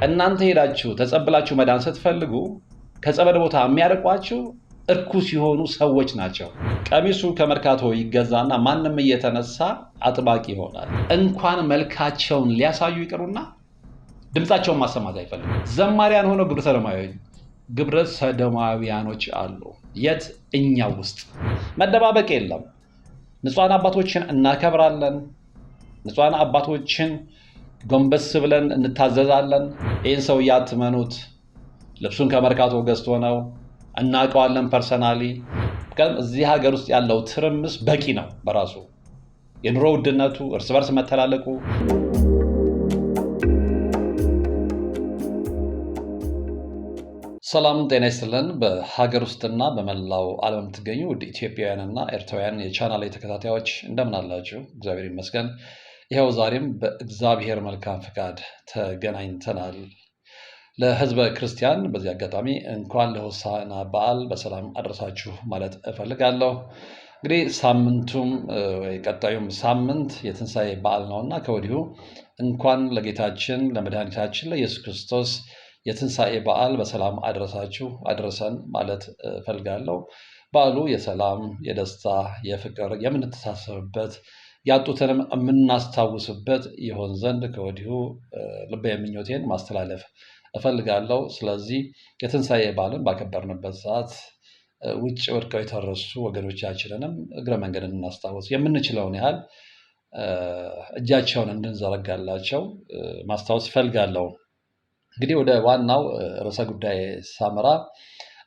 እናንተ ሄዳችሁ ተጸብላችሁ መዳን ስትፈልጉ ከጸበል ቦታ የሚያርቋችሁ እርኩስ የሆኑ ሰዎች ናቸው። ቀሚሱ ከመርካቶ ይገዛና ማንም እየተነሳ አጥባቂ ይሆናል። እንኳን መልካቸውን ሊያሳዩ ይቅሩና ድምፃቸውን ማሰማት አይፈልጉም። ዘማሪያን ሆነው ግብረ ሰዶማውያኖች አሉ። የት? እኛው ውስጥ። መደባበቅ የለም። ንጹሃን አባቶችን እናከብራለን። ንጹሃን አባቶችን ጎንበስ ብለን እንታዘዛለን። ይህን ሰው አትመኑት። ልብሱን ከመርካቶ ገዝቶ ነው፣ እናውቀዋለን ፐርሰናሊ። እዚህ ሀገር ውስጥ ያለው ትርምስ በቂ ነው በራሱ። የኑሮ ውድነቱ፣ እርስ በርስ መተላለቁ። ሰላም ጤና ይስጥልን። በሀገር ውስጥና በመላው ዓለም የምትገኙ ውድ ኢትዮጵያውያንና ኤርትራውያን የቻናል ተከታታዮች እንደምን አላችሁ? እግዚአብሔር ይመስገን። ይኸው ዛሬም በእግዚአብሔር መልካም ፍቃድ ተገናኝተናል። ለሕዝበ ክርስቲያን በዚህ አጋጣሚ እንኳን ለሆሳዕና በዓል በሰላም አድረሳችሁ ማለት እፈልጋለሁ። እንግዲህ ሳምንቱም ቀጣዩም ሳምንት የትንሣኤ በዓል ነውና ከወዲሁ እንኳን ለጌታችን ለመድኃኒታችን ለኢየሱስ ክርስቶስ የትንሣኤ በዓል በሰላም አድረሳችሁ አድረሰን ማለት እፈልጋለሁ። በዓሉ የሰላም፣ የደስታ፣ የፍቅር የምንተሳሰብበት ያጡትንም የምናስታውስበት ይሆን ዘንድ ከወዲሁ ልባዊ ምኞቴን ማስተላለፍ እፈልጋለሁ። ስለዚህ የትንሣኤ በዓልን ባከበርንበት ሰዓት ውጭ ወድቀው የተረሱ ወገኖቻችንንም እግረ መንገድ እናስታውስ፣ የምንችለውን ያህል እጃቸውን እንድንዘረጋላቸው ማስታወስ እፈልጋለሁ። እንግዲህ ወደ ዋናው ርዕሰ ጉዳይ ሳመራ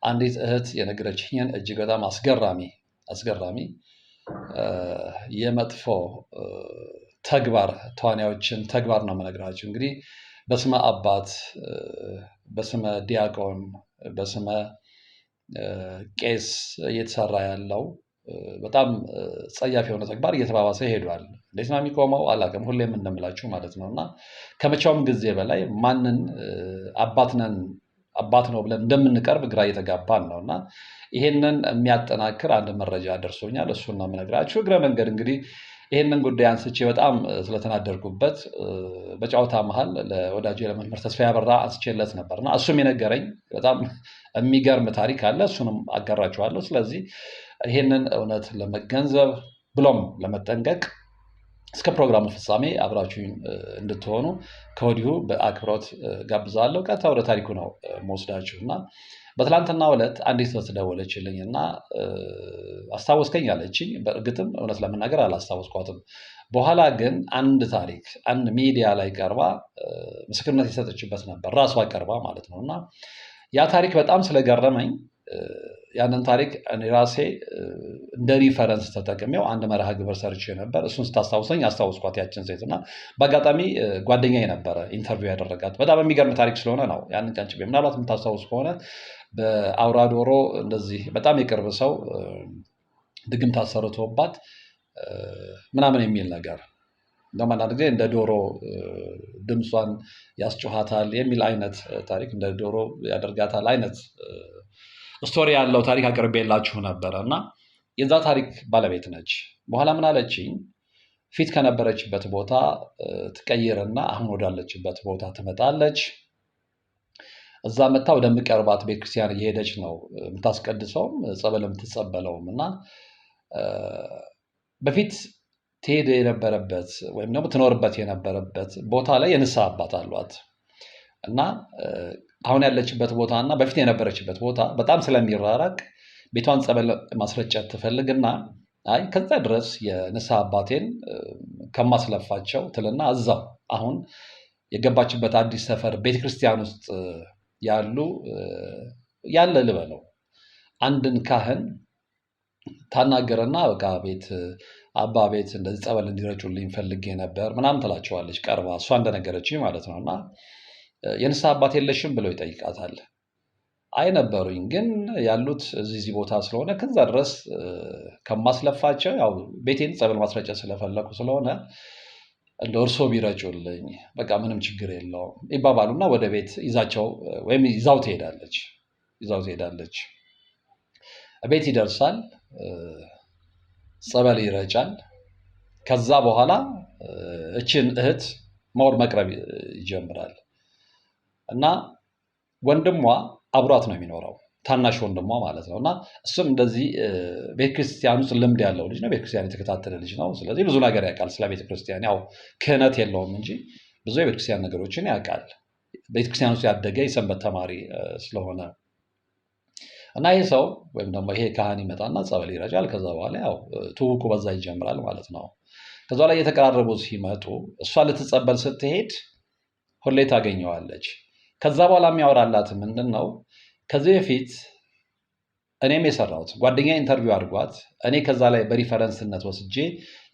አንዲት እህት የነገረችኝን እጅግ በጣም አስገራሚ የመጥፎ ተግባር ተዋናዮችን ተግባር ነው የምነግራችሁ። እንግዲህ በስመ አባት፣ በስመ ዲያቆን፣ በስመ ቄስ እየተሰራ ያለው በጣም ጸያፍ የሆነ ተግባር እየተባባሰ ሄዷል። እንዴት ነው የሚቆመው አላውቅም። ሁሌም እንደምላችሁ ማለት ነው። እና ከመቼውም ጊዜ በላይ ማንን አባት ነው ብለን እንደምንቀርብ ግራ እየተጋባን ነው። እና ይሄንን የሚያጠናክር አንድ መረጃ ደርሶኛል። እሱን ነው የምነግራችሁ። እግረ መንገድ እንግዲህ ይሄንን ጉዳይ አንስቼ በጣም ስለተናደርኩበት በጨዋታ መሀል ለወዳጄ ለመምህር ተስፋዬ አበራ አንስቼለት ነበር እና እሱም የነገረኝ በጣም የሚገርም ታሪክ አለ። እሱንም አጋራችኋለሁ። ስለዚህ ይሄንን እውነት ለመገንዘብ ብሎም ለመጠንቀቅ እስከ ፕሮግራሙ ፍጻሜ አብራችሁኝ እንድትሆኑ ከወዲሁ በአክብሮት ጋብዛለሁ። ቀጥታ ወደ ታሪኩ ነው መወስዳችሁ እና በትላንትናው ዕለት አንዲት ሰው ደወለችልኝ እና አስታወስከኝ አለችኝ። በእርግጥም እውነት ለመናገር አላስታወስኳትም። በኋላ ግን አንድ ሚዲያ ላይ ቀርባ ምስክርነት የሰጠችበት ነበር፣ ራሷ ቀርባ ማለት ነው። እና ያ ታሪክ በጣም ስለገረመኝ ያንን ታሪክ እኔ ራሴ እንደ ሪፈረንስ ተጠቅሜው አንድ መርሃ ግብር ሰርቼ ነበር። እሱን ስታስታውሰኝ አስታውስኳት ያችን ሴት እና በአጋጣሚ ጓደኛዬ ነበረ ኢንተርቪው ያደረጋት። በጣም የሚገርም ታሪክ ስለሆነ ነው ያንን ቀንጭቤ። ምናልባት የምታስታውስ ከሆነ በአውራ ዶሮ እንደዚህ በጣም የቅርብ ሰው ድግምት አሰርቶባት ምናምን የሚል ነገር እንደውም አንዳንድ ጊዜ እንደ ዶሮ ድምጿን ያስጮሃታል የሚል አይነት ታሪክ፣ እንደ ዶሮ ያደርጋታል አይነት ስቶሪ ያለው ታሪክ አቅርቤላችሁ ነበረ እና የዛ ታሪክ ባለቤት ነች። በኋላ ምን አለችኝ? ፊት ከነበረችበት ቦታ ትቀይርና አሁን ወዳለችበት ቦታ ትመጣለች። እዛ መታ ወደምቀርባት ቤተክርስቲያን እየሄደች ነው የምታስቀድሰውም ጸበል የምትጸበለውም እና በፊት ትሄድ የነበረበት ወይም ደግሞ ትኖርበት የነበረበት ቦታ ላይ የንስሐ አባት አሏት እና አሁን ያለችበት ቦታ እና በፊት የነበረችበት ቦታ በጣም ስለሚራራቅ ቤቷን ጸበል ማስረጨት ትፈልግና አይ ከዛ ድረስ የንስሐ አባቴን ከማስለፋቸው ትልና እዛው አሁን የገባችበት አዲስ ሰፈር ቤተክርስቲያን ውስጥ ያለ ልበለው አንድን ካህን ታናገረና በቃ አባ ቤት እንደዚህ ጸበል እንዲረጩልኝ ፈልጌ ነበር ምናምን ትላቸዋለች ቀርባ፣ እሷ እንደነገረችኝ ማለት ነው። እና የንስሐ አባት የለሽም ብለው ይጠይቃታል። አይ ነበሩኝ፣ ግን ያሉት እዚህ ቦታ ስለሆነ ከዛ ድረስ ከማስለፋቸው ያው ቤቴን ጸበል ማስረጨት ስለፈለኩ ስለሆነ እንደ እርሶ ቢረጩልኝ በቃ ምንም ችግር የለውም ይባባሉና ወደ ቤት ይዛው ትሄዳለች። ቤት ይደርሳል፣ ጸበል ይረጫል። ከዛ በኋላ እችን እህት መቅረብ ይጀምራል። እና ወንድሟ አብሯት ነው የሚኖረው፣ ታናሽ ወንድሟ ማለት ነው። እና እሱም እንደዚህ ቤተክርስቲያን ውስጥ ልምድ ያለው ልጅ ነው። ቤተክርስቲያን የተከታተለ ልጅ ነው። ስለዚህ ብዙ ነገር ያውቃል ስለ ቤተክርስቲያን። ያው ክህነት የለውም እንጂ ብዙ የቤተክርስቲያን ነገሮችን ያውቃል። ቤተክርስቲያን ውስጥ ያደገ የሰንበት ተማሪ ስለሆነ እና ይህ ሰው ወይም ደግሞ ይሄ ካህን ይመጣና ጸበል ይረጫል። ከዛ በኋላ ያው ትውውቁ በዛ ይጀምራል ማለት ነው። ከዛ ላይ የተቀራረቡ ሲመጡ እሷ ልትጸበል ስትሄድ ሁሌ ታገኘዋለች። ከዛ በኋላ የሚያወራላት ምንድን ነው? ከዚህ በፊት እኔም የሰራሁት ጓደኛ ኢንተርቪው አድርጓት እኔ ከዛ ላይ በሪፈረንስነት ወስጄ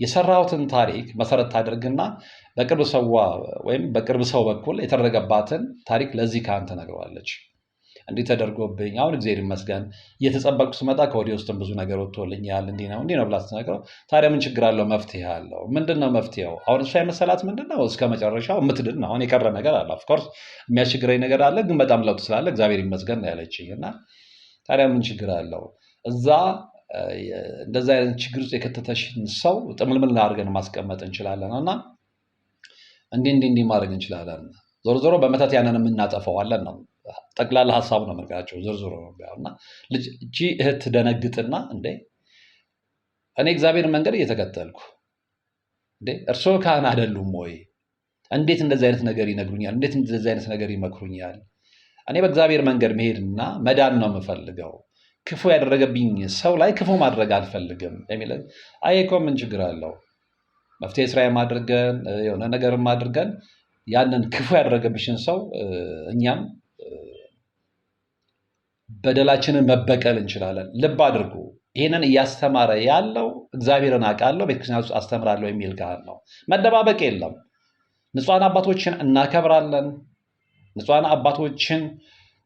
የሰራሁትን ታሪክ መሰረት ታደርግና በቅርብ ሰዋ ወይም በቅርብ ሰው በኩል የተደረገባትን ታሪክ ለዚህ ካህን ትነግረዋለች። እንዲህ ተደርጎብኝ አሁን እግዚአብሔር ይመስገን እየተጸበልኩ ስመጣ ከወዲህ ውስጥም ብዙ ነገር ወጥቶልኛል፣ እንዲህ ነው ብላ ስትነግረው፣ ታዲያ ምን ችግር አለው? መፍትሄ አለው። ምንድን ነው መፍትሄው? አሁን እሷ የመሰላት ምንድን ነው? እስከ መጨረሻው የምትድን ነው። አሁን የቀረ ነገር አለ፣ ኦፍኮርስ የሚያስቸግረኝ ነገር አለ፣ ግን በጣም ለውጥ ስላለ እግዚአብሔር ይመስገን ነው ያለችኝ። እና ታዲያ ምን ችግር አለው? እዛ እንደዛ አይነት ችግር ውስጥ የከተተሽን ሰው ጥምልምል አድርገን ማስቀመጥ እንችላለን እና እንዲህ ማድረግ እንችላለን። ዞሮ ዞሮ በመተት ያንን የምናጠፈዋለን ነው ጠቅላላ ሀሳቡ ነው የምነግራቸው። ዝርዝሩ ነው እና እቺ እህት ትደነግጥና እንዴ እኔ እግዚአብሔር መንገድ እየተከተልኩ እንዴ እርስዎ ካህን አይደሉም ወይ? እንዴት እንደዚህ አይነት ነገር ይነግሩኛል? እንዴት እንደዚህ አይነት ነገር ይመክሩኛል? እኔ በእግዚአብሔር መንገድ መሄድና መዳን ነው የምፈልገው። ክፉ ያደረገብኝ ሰው ላይ ክፉ ማድረግ አልፈልግም የሚል እኮ ምን ችግር አለው? መፍትሄ ስራ አድርገን የሆነ ነገርም አድርገን ያንን ክፉ ያደረገብሽን ሰው እኛም በደላችንን መበቀል እንችላለን። ልብ አድርጉ፣ ይህንን እያስተማረ ያለው እግዚአብሔርን አውቃለሁ ቤተክርስቲያን ውስጥ አስተምራለሁ የሚል ካህን ነው። መደባበቅ የለም። ንጹሐን አባቶችን እናከብራለን። ንጹሐን አባቶችን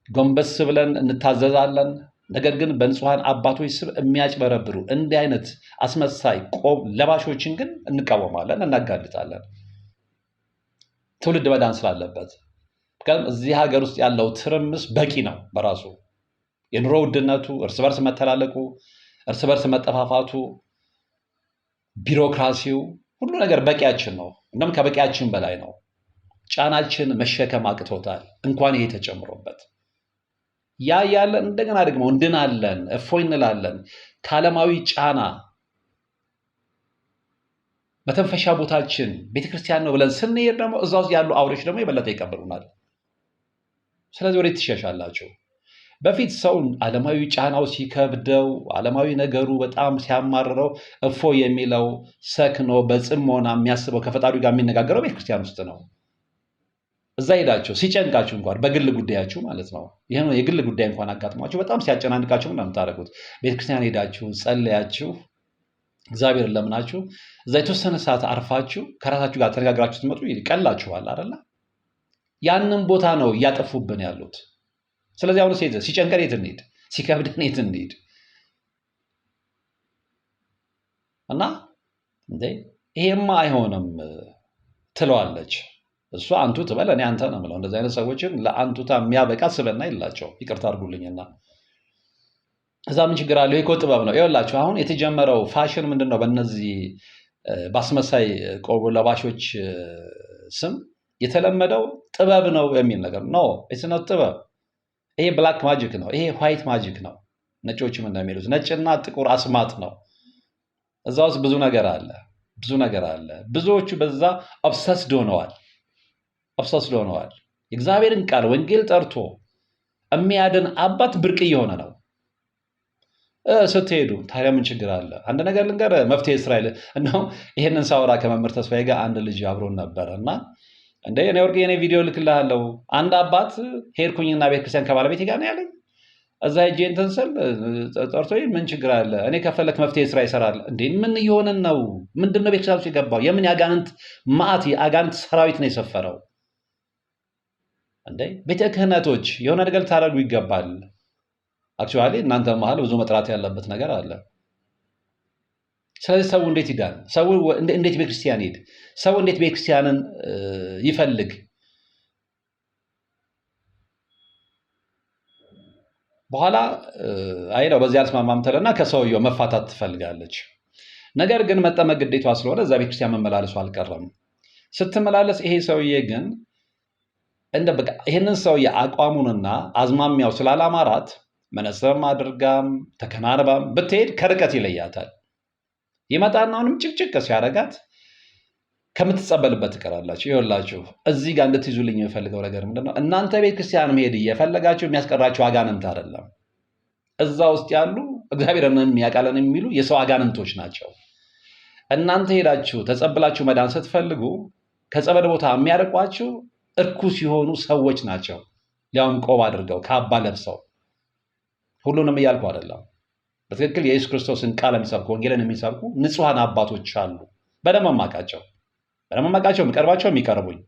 ጎንበስ ብለን እንታዘዛለን። ነገር ግን በንጹሐን አባቶች ስም የሚያጭበረብሩ እንዲህ አይነት አስመሳይ ቆብ ለባሾችን ግን እንቃወማለን፣ እናጋልጣለን። ትውልድ መዳን ስላለበት እዚህ ሀገር ውስጥ ያለው ትርምስ በቂ ነው በራሱ። የኑሮ ውድነቱ፣ እርስ በርስ መተላለቁ፣ እርስ በርስ መጠፋፋቱ፣ ቢሮክራሲው፣ ሁሉ ነገር በቂያችን ነው። እንደውም ከበቂያችን በላይ ነው። ጫናችን መሸከም አቅቶታል፣ እንኳን ይሄ ተጨምሮበት። ያ ያለን እንደገና ደግሞ እንድናለን፣ እፎይ እንላለን። ከዓለማዊ ጫና መተንፈሻ ቦታችን ቤተክርስቲያን ነው ብለን ስንሄድ ደግሞ እዛ ውስጥ ያሉ አውሬዎች ደግሞ የበለጠ ይቀበሉናል። ስለዚህ ወዴት ትሸሻላችሁ? በፊት ሰው ዓለማዊ ጫናው ሲከብደው፣ ዓለማዊ ነገሩ በጣም ሲያማርረው እፎ የሚለው ሰክኖ በጽሞና የሚያስበው ከፈጣሪው ጋር የሚነጋገረው ቤተክርስቲያን ውስጥ ነው። እዛ ሄዳችሁ ሲጨንቃችሁ እንኳን በግል ጉዳያችሁ ማለት ነው፣ ይሄን የግል ጉዳይ እንኳን አጋጥሟችሁ በጣም ሲያጨናንቃችሁ ነው የምታደርጉት። ቤተክርስቲያን ሄዳችሁ ጸለያችሁ፣ እግዚአብሔርን ለምናችሁ፣ እዛ የተወሰነ ሰዓት አርፋችሁ ከራሳችሁ ጋር ተነጋግራችሁ ትመጡ ይቀላችኋል አይደለ? ያንን ቦታ ነው እያጠፉብን ያሉት። ስለዚህ አሁን ሲጨንቀን የት እንሂድ? ሲከብደን የት እንሂድ? እና እንዴ ይሄማ አይሆንም ትለዋለች እሷ። አንቱ ትበል እኔ አንተ ነው የምለው። እንደዚህ አይነት ሰዎችን ለአንቱታ የሚያበቃ ስብዕና የላቸው። ይቅርታ አድርጉልኝና እዛ ምን ችግር አለው? ይሄ ጥበብ ነው። ይኸውላችሁ አሁን የተጀመረው ፋሽን ምንድን ነው? በእነዚህ በአስመሳይ ቆቦ ለባሾች ስም የተለመደው ጥበብ ነው የሚል ነገር ነው። ነው ጥበብ። ይሄ ብላክ ማጂክ ነው። ይሄ ዋይት ማጂክ ነው። ነጮችም እንደሚሉት ነጭና ጥቁር አስማት ነው። እዛ ውስጥ ብዙ ነገር አለ፣ ብዙ ነገር አለ። ብዙዎቹ በዛ ኦብሰስድ ሆነዋል። የእግዚአብሔርን ቃል ወንጌል ጠርቶ የሚያድን አባት ብርቅ እየሆነ ነው ስትሄዱ። ታዲያ ምን ችግር አለ? አንድ ነገር ልንገር፣ መፍትሄ እስራኤል ነው። ይሄንን ሳወራ ከመምህር ተስፋዬ ጋር አንድ ልጅ አብሮን ነበረ እና እንደ እኔ ወርቅ የኔ ቪዲዮ ልክልሃለሁ። አንድ አባት ሄድኩኝና ቤተክርስቲያን ከባለቤቴ ጋር ነው ያለኝ። እዛ ሄጄ እንትን ስል ጠርቶኝ ምን ችግር አለ? እኔ ከፈለክ መፍትሄ ስራ ይሰራል እንዴ? ምን እየሆንን ነው? ምንድነው ቤተክርስቲያን ውስጥ የገባው? የምን የአጋንንት ማዕት የአጋንንት ሰራዊት ነው የሰፈረው እንዴ? ቤተ ክህነቶች የሆነ ነገር ልታደርጉ ይገባል። አክቹዋሊ እናንተ መሀል ብዙ መጥራት ያለበት ነገር አለ። ስለዚህ ሰው እንዴት ይዳን? ሰው እንዴት ቤተክርስቲያን ይሄድ? ሰው እንዴት ቤተክርስቲያንን ይፈልግ? በኋላ አይ ነው በዚያ አልስማማም ትልና ከሰውየው መፋታት ትፈልጋለች። ነገር ግን መጠመቅ ግዴታዋ ስለሆነ እዛ ቤተክርስቲያን መመላለሱ አልቀረም። ስትመላለስ ይሄ ሰውዬ ግን እንደ በቃ ይህንን ሰው የአቋሙንና አዝማሚያው ስላላማራት መነጽርም አድርጋም ተከናንባም ብትሄድ ከርቀት ይለያታል። ይመጣና አሁንም ጭቅጭቅ ሲያደርጋት ከምትጸበልበት ትቀራላችሁ። ይኸውላችሁ እዚህ ጋር እንድትይዙልኝ የምፈልገው ነገር ምንድነው? እናንተ ቤተክርስቲያን መሄድ እየፈለጋችሁ የሚያስቀራችሁ አጋንንት አይደለም። እዛ ውስጥ ያሉ እግዚአብሔርን የሚያውቃለን የሚሉ የሰው አጋንንቶች ናቸው። እናንተ ሄዳችሁ ተጸብላችሁ መዳን ስትፈልጉ ከጸበል ቦታ የሚያርቋችሁ እርኩስ የሆኑ ሰዎች ናቸው። ሊያውም ቆብ አድርገው ካባ ለብሰው። ሁሉንም እያልኩ አይደለም። በትክክል የኢየሱስ ክርስቶስን ቃል የሚሰብኩ ወንጌልን የሚሰብኩ ንጹሐን አባቶች አሉ። በደንብ የማውቃቸው የሚቀርባቸው የሚቀርቡኝ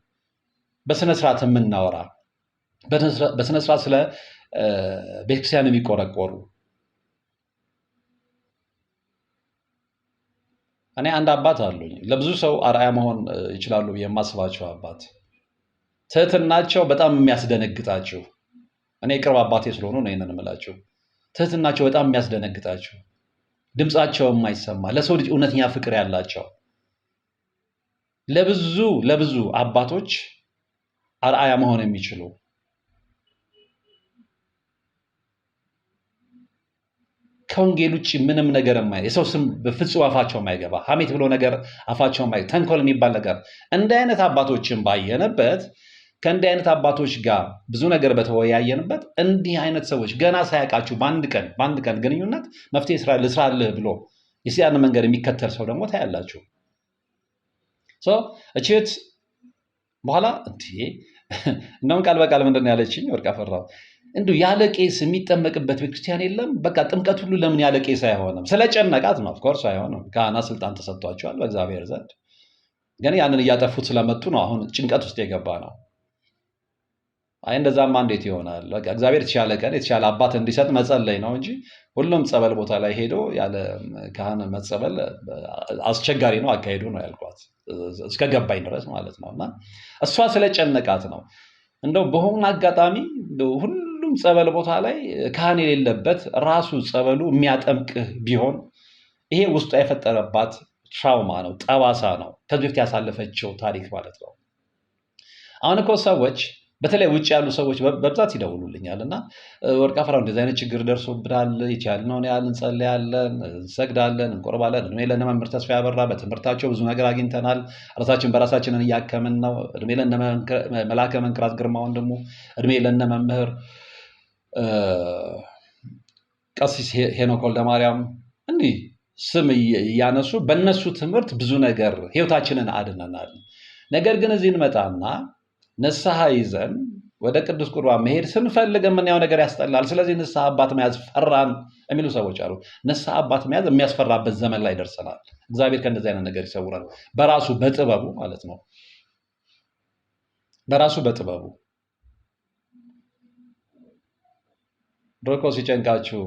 በስነስርዓት የምናወራ በስነስርዓት ስለ ቤተክርስቲያን የሚቆረቆሩ። እኔ አንድ አባት አሉኝ ለብዙ ሰው አርአያ መሆን ይችላሉ ብዬ የማስባቸው አባት። ትህትናቸው በጣም የሚያስደነግጣችሁ፣ እኔ ቅርብ አባቴ ስለሆኑ ነው ይህንን የምላችሁ። ትህትናቸው በጣም የሚያስደነግጣችሁ፣ ድምፃቸው የማይሰማ ለሰው ልጅ እውነተኛ ፍቅር ያላቸው ለብዙ አባቶች አርአያ መሆን የሚችሉ ከወንጌል ውጭ ምንም ነገር የሰው ስም በፍጹም አፋቸው የማይገባ ሐሜት ብሎ ነገር አፋቸው ተንኮል የሚባል ነገር እንዲህ አይነት አባቶችን ባየንበት ከእንዲህ አይነት አባቶች ጋር ብዙ ነገር በተወያየንበት እንዲህ አይነት ሰዎች ገና ሳያውቃችሁ በአንድ ቀን ግንኙነት መፍትሄ ልስራልህ ብሎ የሰይጣንን መንገድ የሚከተል ሰው ደግሞ ታያላችሁ። እችት በኋላ እንደውም ቃል በቃል ምንድን ነው ያለችኝ? ወርቅ አፈራው እንዲሁ ያለ ቄስ የሚጠመቅበት ቤተክርስቲያን የለም። በቃ ጥምቀት ሁሉ ለምን ያለ ቄስ አይሆንም? ስለጨነቃት ነው። ኦፍኮርስ አይሆንም። ካህናት ስልጣን ተሰጥቷቸዋል በእግዚአብሔር ዘንድ። ግን ያንን እያጠፉት ስለመጡ ነው አሁን ጭንቀት ውስጥ የገባ ነው። አይ እንደዛማ እንዴት ይሆናል? በቃ እግዚአብሔር የተሻለ ቀን የተሻለ አባት እንዲሰጥ መጸለይ ነው እንጂ ሁሉም ጸበል ቦታ ላይ ሄዶ ያለ ካህን መጸበል አስቸጋሪ ነው አካሄዱ ነው ያልኳት፣ እስከገባኝ ድረስ ማለት ነው። እና እሷ ስለጨነቃት ነው። እንደው በሆነ አጋጣሚ ሁሉም ጸበል ቦታ ላይ ካህን የሌለበት ራሱ ጸበሉ የሚያጠምቅህ ቢሆን ይሄ ውስጧ የፈጠረባት ትራውማ ነው፣ ጠባሳ ነው፣ ከዚህ በፊት ያሳለፈችው ታሪክ ማለት ነው። አሁን እኮ ሰዎች በተለይ ውጭ ያሉ ሰዎች በብዛት ይደውሉልኛል እና ወርቅ አፈራው እንደዚህ አይነት ችግር ደርሶብናል፣ የቻልነውን ያህል እንጸልያለን፣ እንሰግዳለን፣ እንቆርባለን። እድሜ ለእነ መምህር ተስፋ ያበራ በትምህርታቸው ብዙ ነገር አግኝተናል። ራሳችን በራሳችንን እያከምን ነው። እድሜ ለእነ መላከ መንክራት ግርማ ወንድሙ፣ እድሜ ለእነ መምህር ቀሲስ ሄኖክ ወልደማርያም እንዲህ ስም እያነሱ በእነሱ ትምህርት ብዙ ነገር ህይወታችንን አድነናል። ነገር ግን እዚህ እንመጣና ንስሐ ይዘን ወደ ቅዱስ ቁርባን መሄድ ስንፈልግ የምናየው ነገር ያስጠላል። ስለዚህ ንስሐ አባት መያዝ ፈራን የሚሉ ሰዎች አሉ። ንስሐ አባት መያዝ የሚያስፈራበት ዘመን ላይ ደርሰናል። እግዚአብሔር ከእንደዚህ አይነት ነገር ይሰውራል። በራሱ በጥበቡ ማለት ነው። በራሱ በጥበቡ ድሮኮ ሲጨንቃችሁ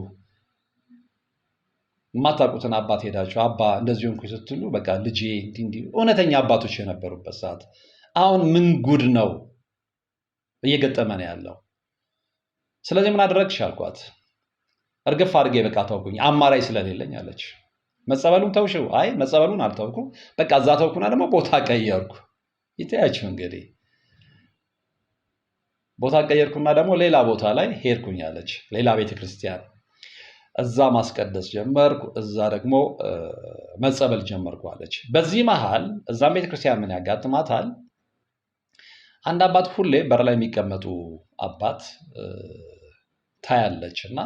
የማታውቁትን አባት ሄዳችሁ አባ እንደዚህ ሆንኩ ስትሉ በቃ ልጄ እንዲህ እውነተኛ አባቶች የነበሩበት ሰዓት አሁን ምን ጉድ ነው እየገጠመን ያለው? ስለዚህ ምን አደረግሽ አልኳት። እርግፍ አድርጌ በቃ ተውኩኝ፣ አማራጭ ስለሌለኝ አለች። መጸበሉን ተውሽው? አይ መጸበሉን አልተውኩም፣ በቃ እዛ ተውኩና ደግሞ ቦታ ቀየርኩ። ይታያችሁ እንግዲህ ቦታ ቀየርኩና ደግሞ ሌላ ቦታ ላይ ሄድኩኝ አለች፣ ሌላ ቤተክርስቲያን። እዛ ማስቀደስ ጀመርኩ፣ እዛ ደግሞ መጸበል ጀመርኩ አለች። በዚህ መሃል እዛም ቤተክርስቲያን ምን ያጋጥማታል? አንድ አባት ሁሌ በር ላይ የሚቀመጡ አባት ታያለች እና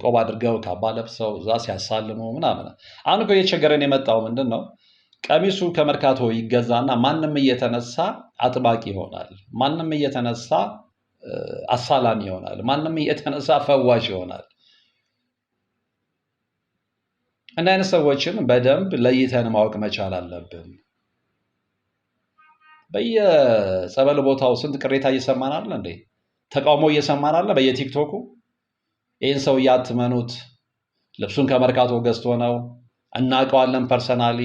ቆብ አድርገው ካባ ለብሰው እዛ ሲያሳልሙ ምናምን። አሁን እኮ እየቸገረን የመጣው ምንድን ነው? ቀሚሱ ከመርካቶ ይገዛና ማንም እየተነሳ አጥባቂ ይሆናል፣ ማንም እየተነሳ አሳላሚ ይሆናል፣ ማንም እየተነሳ ፈዋሽ ይሆናል። እንደ አይነት ሰዎችን በደንብ ለይተን ማወቅ መቻል አለብን። በየጸበል ቦታው ስንት ቅሬታ እየሰማን አለ እንዴ? ተቃውሞ እየሰማን አለ በየቲክቶኩ። ይህን ሰው እያትመኑት፣ ልብሱን ከመርካቶ ገዝቶ ነው፣ እናውቀዋለን ፐርሰናሊ፣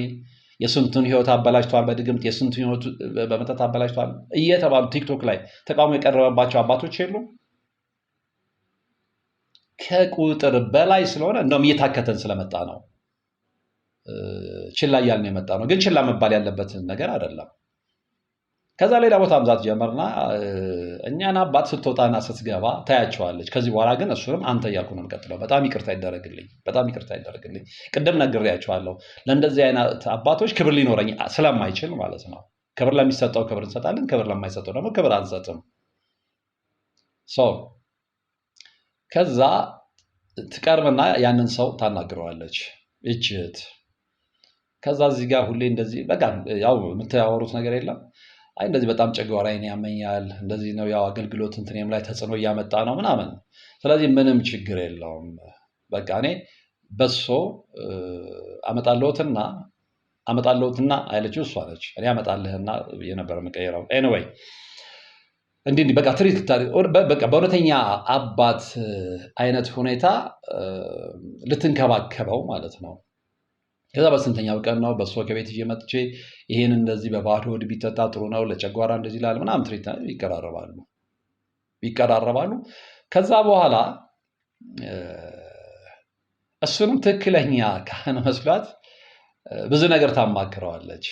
የስንቱን ህይወት አበላሽቷል በድግምት፣ የስንቱን ህይወት በመተት አበላሽቷል እየተባሉ ቲክቶክ ላይ ተቃውሞ የቀረበባቸው አባቶች የሉም? ከቁጥር በላይ ስለሆነ እንደውም እየታከተን ስለመጣ ነው፣ ችላ እያልን የመጣ ነው። ግን ችላ መባል ያለበትን ነገር አይደለም። ከዛ ሌላ ቦታ መዛት ጀመርና እኛን አባት ስትወጣና ስትገባ ታያቸዋለች። ከዚህ በኋላ ግን እሱንም አንተ እያልኩ ነው የምቀጥለው። በጣም ይቅርታ ይደረግልኝ። ቅድም ነግሬያቸዋለሁ። ለእንደዚህ አይነት አባቶች ክብር ሊኖረኝ ስለማይችል ማለት ነው። ክብር ለሚሰጠው ክብር እንሰጣለን፣ ክብር ለማይሰጠው ደግሞ ክብር አንሰጥም። ከዛ ትቀርብና ያንን ሰው ታናግረዋለች እችት። ከዛ እዚህ ጋር ሁሌ እንደዚህ በቃ ያው የምታወሩት ነገር የለም። አይ እንደዚህ በጣም ጨጓራዬን ያመኛል፣ እንደዚህ ነው ያው አገልግሎት እንትኔም ላይ ተጽዕኖ እያመጣ ነው ምናምን። ስለዚህ ምንም ችግር የለውም በቃ እኔ በሶ አመጣለሁትና አይለችው እሷ ነች። እኔ አመጣልህና የነበረ የምቀይረው ኤኒዌይ እንዲህ በቃ ትሪት በቃ በእውነተኛ አባት አይነት ሁኔታ ልትንከባከበው ማለት ነው። ከዛ በስንተኛው ቀን ነው በሶ ከቤት ይዤ መጥቼ ይሄን እንደዚህ በባዶ ሆድ ቢጠጣ ጥሩ ነው ለጨጓራ እንደዚህ ይላል ምናምን ትሪት ይቀራረባሉ። ከዛ በኋላ እሱንም ትክክለኛ ካህን መስሏት ብዙ ነገር ታማክረዋለች።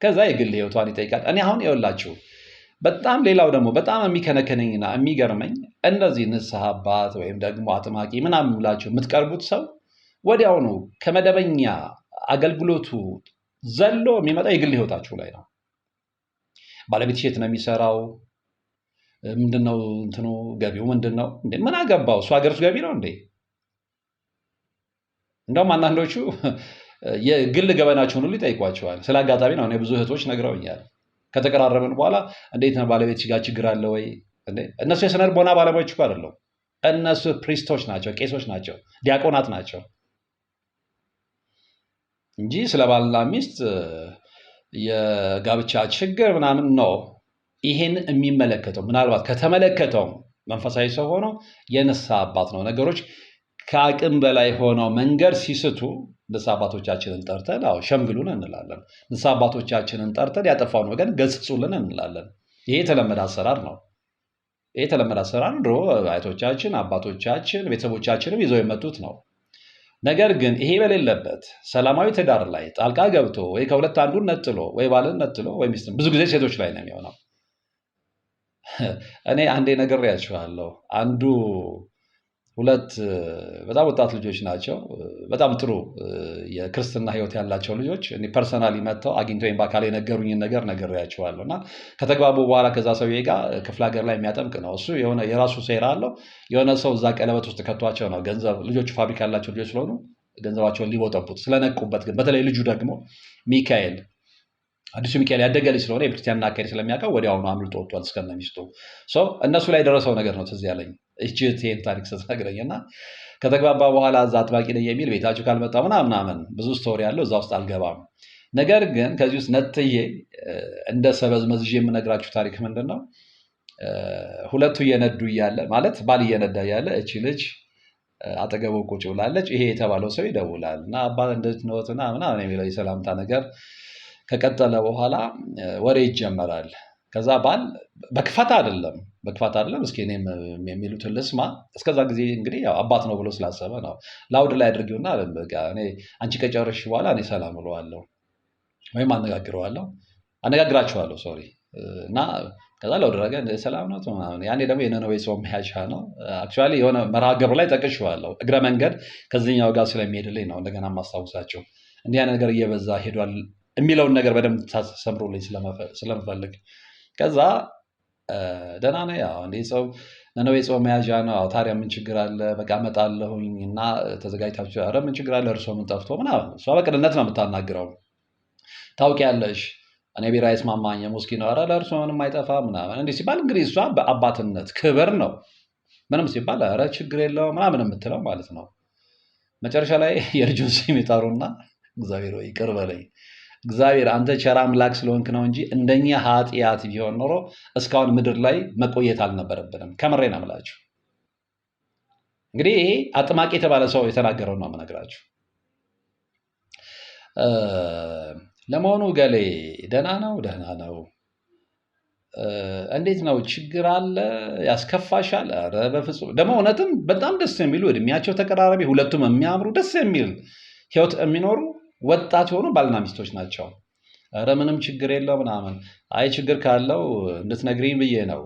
ከዛ የግል ህይወቷን ይጠይቃል። እኔ አሁን ይኸውላችሁ በጣም ሌላው ደግሞ በጣም የሚከነከነኝና የሚገርመኝ እንደዚህ ንስሐ አባት ወይም ደግሞ አጥማቂ ምናምን ብላችሁ የምትቀርቡት ሰው ወዲያውኑ ከመደበኛ አገልግሎቱ ዘሎ የሚመጣ የግል ህይወታችሁ ላይ ነው። ባለቤትሽ የት ነው የሚሰራው? ምንድነው እንትኑ ገቢው ምንድነው? እንዴ ምን አገባው? እሱ ሀገር ውስጥ ገቢ ነው እንዴ? እንደውም አንዳንዶቹ የግል ገበናቸውን ሁሉ ይጠይቋቸዋል። ስለ አጋጣሚ ነው። እኔ ብዙ እህቶች ነግረውኛል። ከተቀራረብን በኋላ እንዴት ነው ባለቤትሽ ጋር ችግር አለ ወይ? እነሱ የስነ ልቦና ባለሙያዎች እኮ አይደለም። እነሱ ፕሪስቶች ናቸው፣ ቄሶች ናቸው፣ ዲያቆናት ናቸው እንጂ ስለ ባልና ሚስት የጋብቻ ችግር ምናምን ነው ይሄን የሚመለከተው። ምናልባት ከተመለከተው መንፈሳዊ ሰው ሆኖ የንስሐ አባት ነው። ነገሮች ከአቅም በላይ ሆነው መንገድ ሲስቱ ንስሐ አባቶቻችንን ጠርተን ሸምግሉን እንላለን። ንስሐ አባቶቻችንን ጠርተን ያጠፋውን ወገን ገስጹልን እንላለን። ይሄ የተለመደ አሰራር ነው። ይሄ የተለመደ አሰራር ድሮ አያቶቻችን፣ አባቶቻችን፣ ቤተሰቦቻችንም ይዘው የመጡት ነው። ነገር ግን ይሄ በሌለበት ሰላማዊ ትዳር ላይ ጣልቃ ገብቶ ወይ ከሁለት አንዱን ነጥሎ ወይ ባልን ነጥሎ ወይ ሚስትን ብዙ ጊዜ ሴቶች ላይ ነው የሚሆነው። እኔ አንዴ ነግሬያችኋለሁ። አንዱ ሁለት በጣም ወጣት ልጆች ናቸው። በጣም ጥሩ የክርስትና ሕይወት ያላቸው ልጆች እኔ ፐርሰናሊ መጥተው አግኝተውኝ በአካል የነገሩኝን ነገር ነግሬያችኋለሁ። እና ከተግባቡ በኋላ ከዛ ሰውዬ ጋር ክፍለ ሀገር ላይ የሚያጠምቅ ነው። እሱ የሆነ የራሱ ሴራ አለው። የሆነ ሰው እዛ ቀለበት ውስጥ ከቷቸው ነው ገንዘብ ልጆቹ ፋብሪካ ያላቸው ልጆች ስለሆኑ ገንዘባቸውን ሊቦጠቡት ስለነቁበት፣ ግን በተለይ ልጁ ደግሞ ሚካኤል አዲሱ ሚካኤል ያደገ ልጅ ስለሆነ የቤተክርስቲያን አካሄድ ስለሚያውቀው ወዲያውኑ አምልጦ ወጥቷል እስከነ ሚስቱ። እነሱ ላይ የደረሰው ነገር ነው ትዝ ያለኝ ይህን ታሪክ ስትነግረኝ። እና ከተግባባ በኋላ እዛ አጥባቂ ነኝ የሚል ቤታችሁ ካልመጣ ምናምን ብዙ ስቶሪ ያለው እዛ ውስጥ አልገባም። ነገር ግን ከዚህ ውስጥ ነጥዬ እንደ ሰበዝ መዝዤ የምነግራችሁ ታሪክ ምንድን ነው? ሁለቱ እየነዱ እያለ ማለት ባል እየነዳ እያለ እቺ ልጅ አጠገቡ ቁጭ ብላለች። ይሄ የተባለው ሰው ይደውላል እና አባት እንዴት ነዎት ምናምን የሚለው የሰላምታ ነገር ከቀጠለ በኋላ ወሬ ይጀመራል። ከዛ ባል በክፋት አይደለም እስኪ እኔም የሚሉትን ልስማ። እስከዛ ጊዜ እንግዲህ ያው አባት ነው ብሎ ስላሰበ ነው ላውድ ላይ አድርጊውና እኔ አንቺ ከጨረሽ በኋላ እኔ ሰላም እለዋለሁ ወይም አነጋግራችኋለሁ ሶሪ። እና ከዛ ላውድ ረገ ሰላም ነው ምናምን። ያኔ ደግሞ የነነዌ ሰው መያዣ ነው። አክቹዋሊ የሆነ መርሃ ግብር ላይ ጠቅሼዋለሁ። እግረ መንገድ ከዚህኛው ጋር ስለሚሄድልኝ ነው እንደገና ማስታውሳቸው። እንዲህ አይነት ነገር እየበዛ ሄዷል የሚለውን ነገር በደንብ ታሰምሩልኝ ስለምፈልግ። ከዛ ደህና ነው ያው እንደ ሰው ነነዌ ሰው መያዣ ነው። ታዲያ ምን ችግር አለ? በቃ እመጣለሁኝ እና ተዘጋጅታችሁ። ኧረ ምን ችግር አለ? እርሶ ምን ጠፍቶ ምናምን። እሷ በቅንነት ነው የምታናግረው። ታውቂያለሽ እኔ ቢራ አይስማማኝም ውስኪ ነው። ኧረ ለእርሶ ምንም አይጠፋ ምናምን እንዲህ ሲባል እንግዲህ እሷ በአባትነት ክብር ነው ምንም ሲባል ኧረ ችግር የለውም ምናምን የምትለው ማለት ነው። መጨረሻ ላይ የልጁን ስም ይጠሩና እግዚአብሔር ወይ ይቅር በለኝ እግዚአብሔር አንተ ቸር አምላክ ስለሆንክ ነው እንጂ እንደኛ ኃጢአት ቢሆን ኖሮ እስካሁን ምድር ላይ መቆየት አልነበረብንም። ከምሬ ነው የምላችሁ። እንግዲህ ይሄ አጥማቂ የተባለ ሰው የተናገረው ነው የምነግራችሁ። ለመሆኑ ገሌ ደህና ነው? ደህና ነው። እንዴት ነው? ችግር አለ? ያስከፋሻል? ኧረ በፍጹም። ደግሞ እውነትም በጣም ደስ የሚሉ እድሜያቸው ተቀራራቢ፣ ሁለቱም የሚያምሩ ደስ የሚል ህይወት የሚኖሩ ወጣት የሆኑ ባልና ሚስቶች ናቸው። ኧረ ምንም ችግር የለው ምናምን። አይ ችግር ካለው እንድትነግሪኝ ብዬ ነው።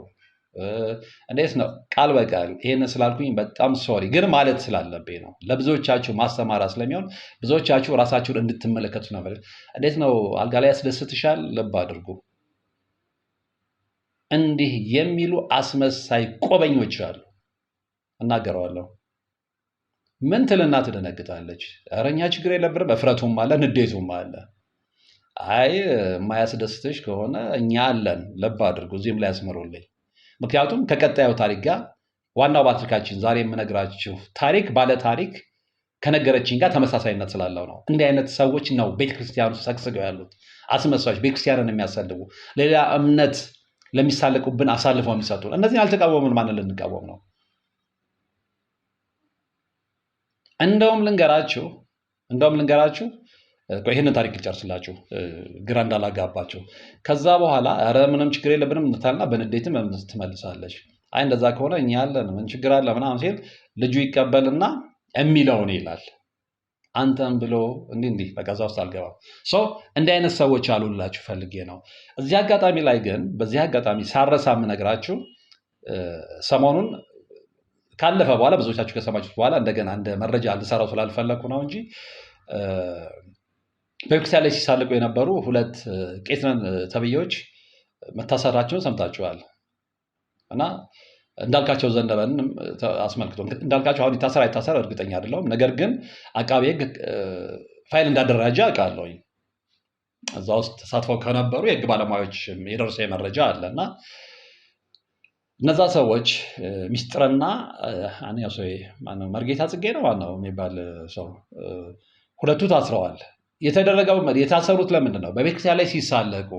እንዴት ነው ቃል በቃል ይሄንን ስላልኩኝ በጣም ሶሪ፣ ግን ማለት ስላለብኝ ነው። ለብዙዎቻችሁ ማስተማሪያ ስለሚሆን ብዙዎቻችሁ ራሳችሁን እንድትመለከቱ ነው። እንዴት ነው አልጋ ላይ ያስደስትሻል? ልብ አድርጉ። እንዲህ የሚሉ አስመሳይ ቆበኞች አሉ። እናገረዋለሁ። ምን ትልና ትደነግጣለች? ኧረ እኛ ችግር የለብንም። እፍረቱም አለ ንዴቱም አለ። አይ የማያስደስትሽ ከሆነ እኛ አለን። ልብ አድርጉ። እዚህም ላይ ያስምሩልኝ። ምክንያቱም ከቀጣዩ ታሪክ ጋር ዋናው ባትሪካችን ዛሬ የምነግራችሁ ታሪክ ባለ ታሪክ ከነገረችኝ ጋር ተመሳሳይነት ስላለው ነው። እንዲህ አይነት ሰዎች ነው ቤተክርስቲያኑ ሰግስገው ያሉት፣ አስመሳዮች፣ ቤተክርስቲያንን የሚያሰልቡ፣ ሌላ እምነት ለሚሳለቁብን አሳልፈው የሚሰጡ። እነዚህን አልተቃወምን። ማንን ልንቃወም ነው? እንደውም ልንገራችሁ ይህንን ታሪክ ልጨርስላችሁ ግራ እንዳላጋባቸው። ከዛ በኋላ ኧረ ምንም ችግር የለብንም እንታልና በንዴትም ትመልሳለች። አይ እንደዛ ከሆነ እኛ ያለን ምን ችግር አለ ምናምን ሲል ልጁ ይቀበልና የሚለውን ይላል። አንተም ብሎ እንዲህ በቀዛ ውስጥ አልገባም። እንዲህ አይነት ሰዎች አሉላችሁ ፈልጌ ነው። በዚህ አጋጣሚ ሳረሳ የምነግራችሁ ሰሞኑን ካለፈ በኋላ ብዙዎቻችሁ ከሰማችሁት በኋላ እንደገና እንደ መረጃ ልሰራው ስላልፈለኩ ነው እንጂ በቤተክርስቲያን ላይ ሲሳለቁ የነበሩ 2 ቄስ ነን ተብዬዎች መታሰራቸውን ሰምታችኋል። እና እንዳልካቸው ዘነበን አስመልክቶ እንዳልካቸው አሁን ይታሰር አይታሰር እርግጠኛ አይደለሁም። ነገር ግን አቃቤ ሕግ ፋይል እንዳደራጀ አውቃለሁኝ። እዛ ውስጥ ተሳትፈው ከነበሩ የሕግ ባለሙያዎች የደረሰ መረጃ አለ እና እነዛ ሰዎች ሚስጥርና መርጌታ ጽጌ ነው ዋናው የሚባል ሰው ሁለቱ ታስረዋል። የታሰሩት ለምንድን ነው? በቤተክርስቲያን ላይ ሲሳለቁ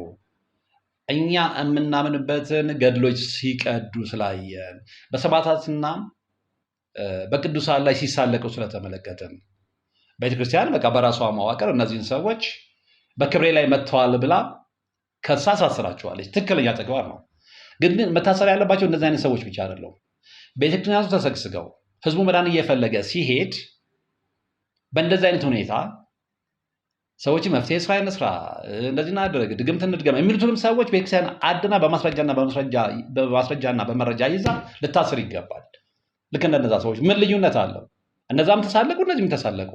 እኛ የምናምንበትን ገድሎች ሲቀዱ ስላየን፣ በሰማዕታትና በቅዱሳን ላይ ሲሳለቁ ስለተመለከትን ቤተክርስቲያን በቃ በራሷ መዋቅር እነዚህን ሰዎች በክብሬ ላይ መጥተዋል ብላ ከሳ አሳስራቸዋለች። ትክክለኛ ተግባር ነው። ግን መታሰር ያለባቸው እንደዚህ አይነት ሰዎች ብቻ አይደለም። ቤተክርስቲያኑ ተሰግስገው ህዝቡ መዳን እየፈለገ ሲሄድ በእንደዚህ አይነት ሁኔታ ሰዎች መፍትሄ ስራ እንስራ፣ እንደዚህ እናድርግ፣ ድግምት እንድገም የሚሉትንም ሰዎች ቤተክርስቲያን አድና በማስረጃና በመረጃ ይዛ ልታስር ይገባል። ልክ እንደነዛ ሰዎች ምን ልዩነት አለው? እነዛም ተሳለቁ፣ እነዚህም ተሳለቁ።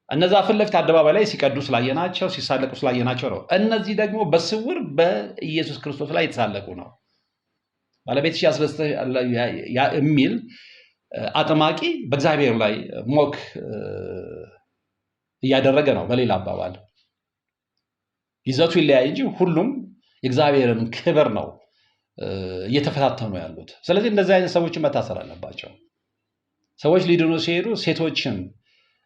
እነዛ ፊት ለፊት አደባባይ ላይ ሲቀዱ ስላየናቸው፣ ሲሳለቁ ስላየናቸው ነው። እነዚህ ደግሞ በስውር በኢየሱስ ክርስቶስ ላይ የተሳለቁ ነው። ባለቤትሽ ያስደስታል የሚል አጥማቂ በእግዚአብሔር ላይ ሞክ እያደረገ ነው። በሌላ አባባል ይዘቱ ይለያይ እንጂ ሁሉም የእግዚአብሔርን ክብር ነው እየተፈታተኑ ያሉት። ስለዚህ እንደዚህ አይነት ሰዎችን መታሰር አለባቸው። ሰዎች ሊድኑ ሲሄዱ ሴቶችን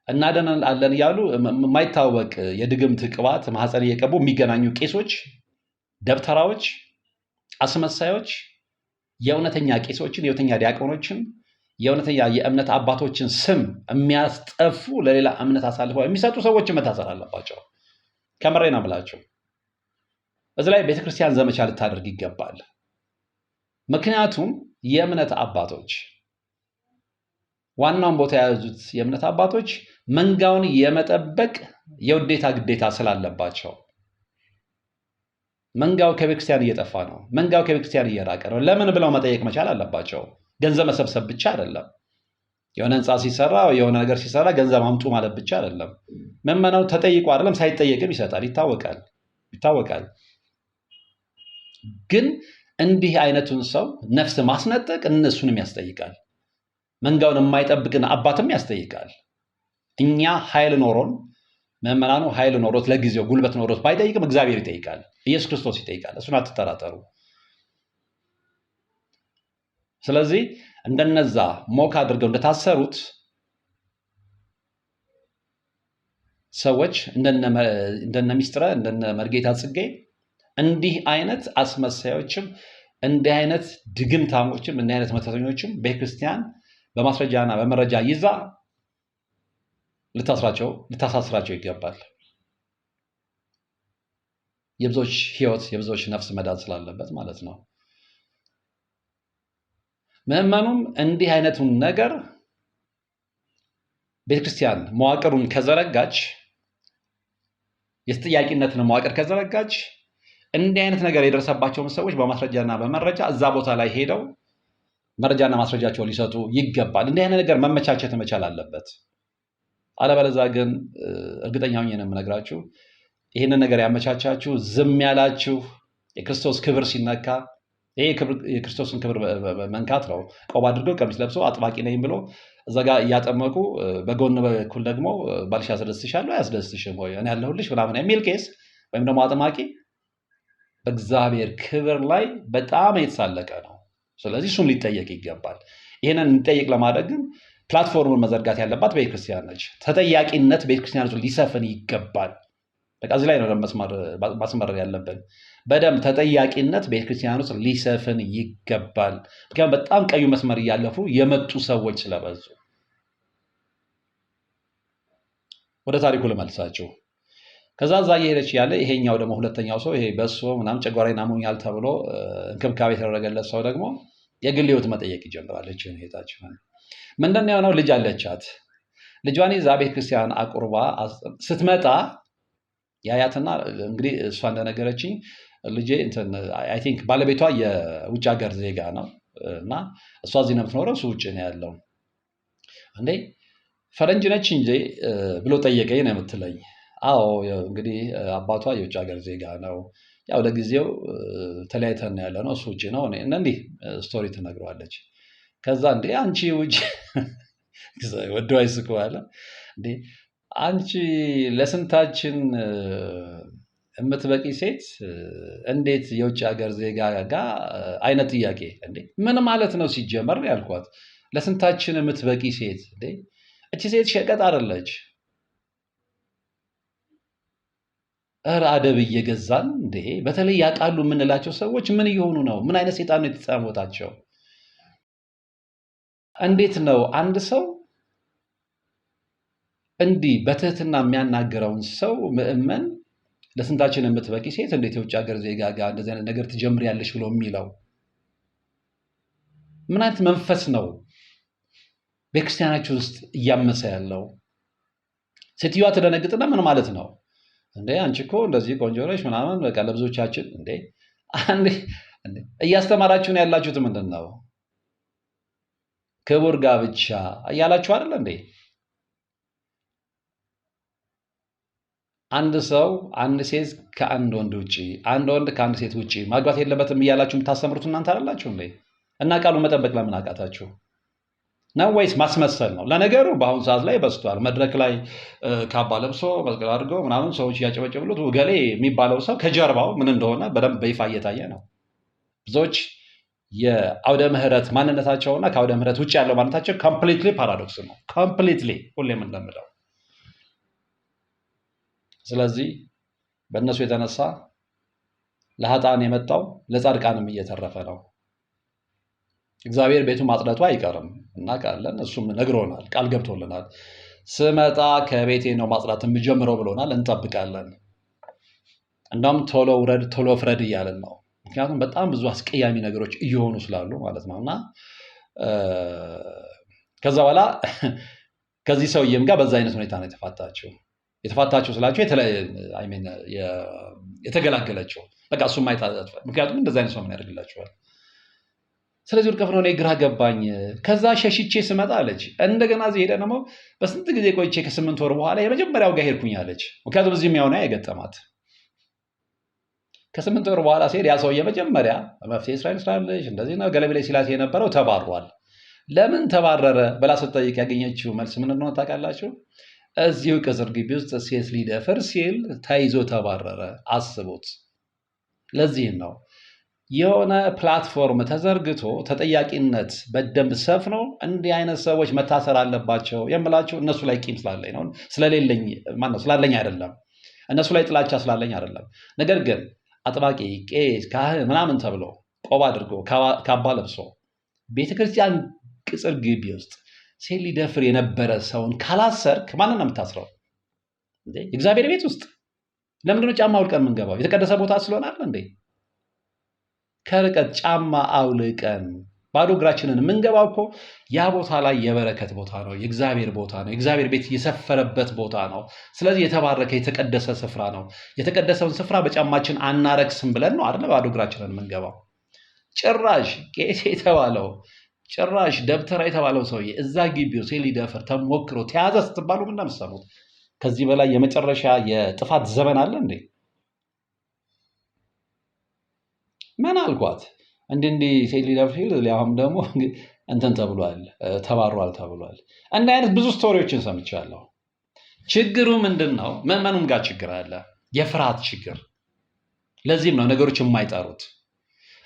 እናድናለን እያሉ የማይታወቅ የድግምት ቅባት ማህፀን እየቀቡ የሚገናኙ ቄሶች፣ ደብተራዎች፣ አስመሳዮች የእውነተኛ ቄሶችን፣ የእውነተኛ ዲያቆኖችን፣ የእውነተኛ የእምነት አባቶችን ስም የሚያስጠፉ ለሌላ እምነት አሳልፈው የሚሰጡ ሰዎችን መታሰር አለባቸው። ከምሬ ነው የምላቸው። እዚህ ላይ ቤተክርስቲያን ዘመቻ ልታደርግ ይገባል። ምክንያቱም የእምነት አባቶች ዋናውን ቦታ የያዙት የእምነት አባቶች መንጋውን የመጠበቅ የውዴታ ግዴታ ስላለባቸው መንጋው ከቤተክርስቲያን እየጠፋ ነው። መንጋው ከቤተክርስቲያን እየራቀ ነው። ለምን ብለው መጠየቅ መቻል አለባቸው። ገንዘብ መሰብሰብ ብቻ አይደለም። የሆነ ህንፃ ሲሰራ የሆነ ነገር ሲሰራ ገንዘብ አምጡ ማለት ብቻ አይደለም። ምዕመናው ተጠይቆ አይደለም ሳይጠየቅም ይሰጣል፣ ይታወቃል። ግን እንዲህ አይነቱን ሰው ነፍስ ማስነጠቅ እነሱንም ያስጠይቃል። መንጋውን የማይጠብቅን አባትም ያስጠይቃል። እኛ ኃይል ኖሮን ምዕመናኑ ኃይል ኖሮት ለጊዜው ጉልበት ኖሮት ባይጠይቅም እግዚአብሔር ይጠይቃል፣ ኢየሱስ ክርስቶስ ይጠይቃል። እሱን አትጠራጠሩ። ስለዚህ እንደነዛ ሞክ አድርገው እንደታሰሩት ሰዎች እንደነ ሚስጥረ እንደነ መርጌታ ጽጌ እንዲህ አይነት አስመሳዮችም እንዲህ አይነት ድግምታሞችም እንዲህ አይነት መተተኞችም ቤተክርስቲያን በማስረጃና በመረጃ ይዛ ልታሳስራቸው ይገባል። የብዙዎች ህይወት የብዙዎች ነፍስ መዳን ስላለበት ማለት ነው። ምዕመኑም እንዲህ አይነቱን ነገር ቤተክርስቲያን መዋቅሩን ከዘረጋች የተጠያቂነትን መዋቅር ከዘረጋች እንዲህ አይነት ነገር የደረሰባቸውን ሰዎች በማስረጃና በመረጃ እዛ ቦታ ላይ ሄደው መረጃና ማስረጃቸውን ሊሰጡ ይገባል። እንዲህ አይነት ነገር መመቻቸት መቻል አለበት። አለበለዚያ ግን እርግጠኛ ሆኜ ነው የምነግራችሁ ይህንን ነገር ያመቻቻችሁ ዝም ያላችሁ የክርስቶስ ክብር ሲነካ ይሄ የክርስቶስን ክብር መንካት ነው። ቆብ አድርገው ቀሚስ ለብሰው አጥባቂ ነኝ ብሎ እዛ ጋር እያጠመቁ በጎን በኩል ደግሞ ባልሽ ያስደስትሻል አያስደስትሽም ወይ እኔ ያለሁልሽ ምናምን የሚል ቄስ ወይም ደግሞ አጥማቂ በእግዚአብሔር ክብር ላይ በጣም የተሳለቀ ነው። ስለዚህ እሱም ሊጠየቅ ይገባል። ይህንን እንጠይቅ ለማድረግ ግን ፕላትፎርሙን መዘርጋት ያለባት ቤተክርስቲያን ነች። ተጠያቂነት ቤተክርስቲያን ሊሰፍን ይገባል። በቃ እዚህ ላይ ነው ማስመረር ያለብን። በደንብ ተጠያቂነት ቤተክርስቲያን ውስጥ ሊሰፍን ይገባል። ምክንያቱም በጣም ቀዩ መስመር እያለፉ የመጡ ሰዎች ስለበዙ። ወደ ታሪኩ ልመልሳችሁ። ከዛ እዛ እየሄደች ያለ ይሄኛው ደግሞ ሁለተኛው ሰው ይሄ በሶ ምናምን ጨጓራዬን አሞኛል ተብሎ እንክብካቤ የተደረገለት ሰው ደግሞ የግል ህይወት መጠየቅ ይጀምራል። እህታችን ምንድን ነው የሆነው? ልጅ አለቻት። ልጇን ይዛ ቤተክርስቲያን አቁርባ ስትመጣ ያያትና እንግዲህ እሷ እንደነገረችኝ ልጄ አይ ቲንክ ባለቤቷ የውጭ ሀገር ዜጋ ነው እና እሷ እዚህ ነው የምትኖረው፣ እሱ ውጭ ነው ያለው። እንዴ ፈረንጅ ነች እንጂ ብሎ ጠየቀኝ ነው የምትለኝ። አዎ እንግዲህ አባቷ የውጭ ሀገር ዜጋ ነው፣ ያው ለጊዜው ተለያይተን ያለ ነው፣ እሱ ውጭ ነው። እንዲህ ስቶሪ ትነግረዋለች። ከዛ እንዴ አንቺ ውጭ ወዶ አይስኩ አለ። እንዴ አንቺ ለስንታችን የምትበቂ ሴት እንዴት የውጭ ሀገር ዜጋ ጋር አይነት ጥያቄ እንዴ ምን ማለት ነው ሲጀመር ያልኳት። ለስንታችን የምትበቂ ሴት እንዴ እቺ ሴት ሸቀጥ አይደለች። አደብ እየገዛን እንዴ በተለይ ያውቃሉ የምንላቸው ሰዎች ምን እየሆኑ ነው? ምን አይነት ሴጣን ነው የተጻወታቸው? እንዴት ነው አንድ ሰው እንዲህ በትህትና የሚያናገረውን ሰው ምእመን ለስንታችን የምትበቂ ሴት እንዴት የውጭ ሀገር ዜጋ ጋር እንደዚህ አይነት ነገር ትጀምሪያለሽ ብሎ የሚለው? ምን አይነት መንፈስ ነው ቤተክርስቲያናችን ውስጥ እያመሰ ያለው? ሴትዮዋ ትደነግጥና ምን ማለት ነው እንዴ አንቺ እኮ እንደዚህ ቆንጆ ነሽ ምናምን በቃ ለብዙዎቻችን እንዴ እያስተማራችሁን ያላችሁት ምንድን ነው? ክቡር ጋብቻ እያላችሁ አይደል እንዴ? አንድ ሰው አንድ ሴት ከአንድ ወንድ ውጪ አንድ ወንድ ከአንድ ሴት ውጪ ማግባት የለበትም እያላችሁ የምታስተምሩት እናንተ አይደላችሁ እንዴ? እና ቃሉን መጠበቅ ለምን አቃታችሁ ነው? ወይስ ማስመሰል ነው? ለነገሩ በአሁኑ ሰዓት ላይ በስቷል። መድረክ ላይ ካባ ለብሶ መስቀል አድርገው ምናምን ሰዎች እያጨበጨብሉት ገሌ የሚባለው ሰው ከጀርባው ምን እንደሆነ በደንብ በይፋ እየታየ ነው። ብዙዎች የአውደ ምህረት ማንነታቸውና ከአውደ ምህረት ውጭ ያለው ማንነታቸው ኮምፕሊትሊ ፓራዶክስ ነው። ኮምፕሊትሊ ሁሌም እንደምለው። ስለዚህ በእነሱ የተነሳ ለኃጥአን የመጣው ለጻድቃንም እየተረፈ ነው። እግዚአብሔር ቤቱ ማጽዳቱ አይቀርም እናውቃለን። እሱም ነግሮናል፣ ቃል ገብቶልናል። ስመጣ ከቤቴ ነው ማጽዳት የምጀምረው ብሎናል። እንጠብቃለን። እንደውም ቶሎ ውረድ ቶሎ ፍረድ እያለን ነው። ምክንያቱም በጣም ብዙ አስቀያሚ ነገሮች እየሆኑ ስላሉ ማለት ነው። እና ከዛ በኋላ ከዚህ ሰውዬም ጋር በዛ አይነት ሁኔታ ነው የተፋታቸው ስላቸው የተገላገለችው በቃ እሱ ማይታ። ምክንያቱም እንደዛ አይነት ሰው ምን ያደርግላቸዋል? ስለዚህ ውድቀት ነው። እኔ ግራ ገባኝ። ከዛ ሸሽቼ ስመጣ አለች እንደገና እዚህ ሄደ ደግሞ በስንት ጊዜ ቆይቼ ከ8 ወር በኋላ የመጀመሪያው ጋር ሄድኩኝ አለች። ምክንያቱም እዚህ የሚያውና የገጠማት ከ8 ወር በኋላ ሲሄድ ያ ሰው የመጀመሪያ መፍትሄ እስራኤል ስላለች እንደዚህ ነው ገለቤ ሲላት የነበረው ተባሯል። ለምን ተባረረ ብላ ስትጠይቅ ያገኘችው መልስ ምን እንደሆነ ታውቃላችሁ? እዚሁ ቅጽር ግቢ ውስጥ ሴት ሊደፍር ሲል ተይዞ ተባረረ። አስቡት። ለዚህም ነው የሆነ ፕላትፎርም ተዘርግቶ ተጠያቂነት በደንብ ሰፍኖ እንዲህ አይነት ሰዎች መታሰር አለባቸው የምላቸው። እነሱ ላይ ቂም ስላለኝ ነው፣ ስለሌለኝ ማነው ስላለኝ አይደለም። እነሱ ላይ ጥላቻ ስላለኝ አይደለም። ነገር ግን አጥባቂ፣ ቄስ፣ ካህን ምናምን ተብሎ ቆብ አድርጎ ካባ ለብሶ ቤተክርስቲያን ቅጽር ግቢ ውስጥ ሴት ሊደፍር የነበረ ሰውን ካላሰርክ ማንን ነው የምታስረው? እግዚአብሔር ቤት ውስጥ ለምንድነው ጫማ አውልቀን የምንገባው? የተቀደሰ ቦታ ስለሆነ አይደል እንዴ? ከርቀት ጫማ አውልቀን ባዶ እግራችንን የምንገባው እኮ ያ ቦታ ላይ የበረከት ቦታ ነው፣ የእግዚአብሔር ቦታ ነው፣ የእግዚአብሔር ቤት የሰፈረበት ቦታ ነው። ስለዚህ የተባረከ የተቀደሰ ስፍራ ነው። የተቀደሰውን ስፍራ በጫማችን አናረክስም ብለን ነው አይደለ ባዶ እግራችንን የምንገባው። ጭራሽ ቄስ የተባለው ጭራሽ ደብተራ የተባለው ሰውዬ እዛ ግቢው ሊደፍር ተሞክሮ ተያዘ ስትባሉ ምን እንደምትሰሙት? ከዚህ በላይ የመጨረሻ የጥፋት ዘመን አለ እንዴ? ምን አልኳት እንዲህ ሴት ሊደፍር ሊያውም ደግሞ እንትን ተብሏል፣ ተባሯል ተብሏል። እንዲህ አይነት ብዙ ስቶሪዎችን ሰምቻለሁ። ችግሩ ምንድን ነው? ምዕመኑም ጋር ችግር አለ፣ የፍርሃት ችግር። ለዚህም ነው ነገሮች የማይጠሩት።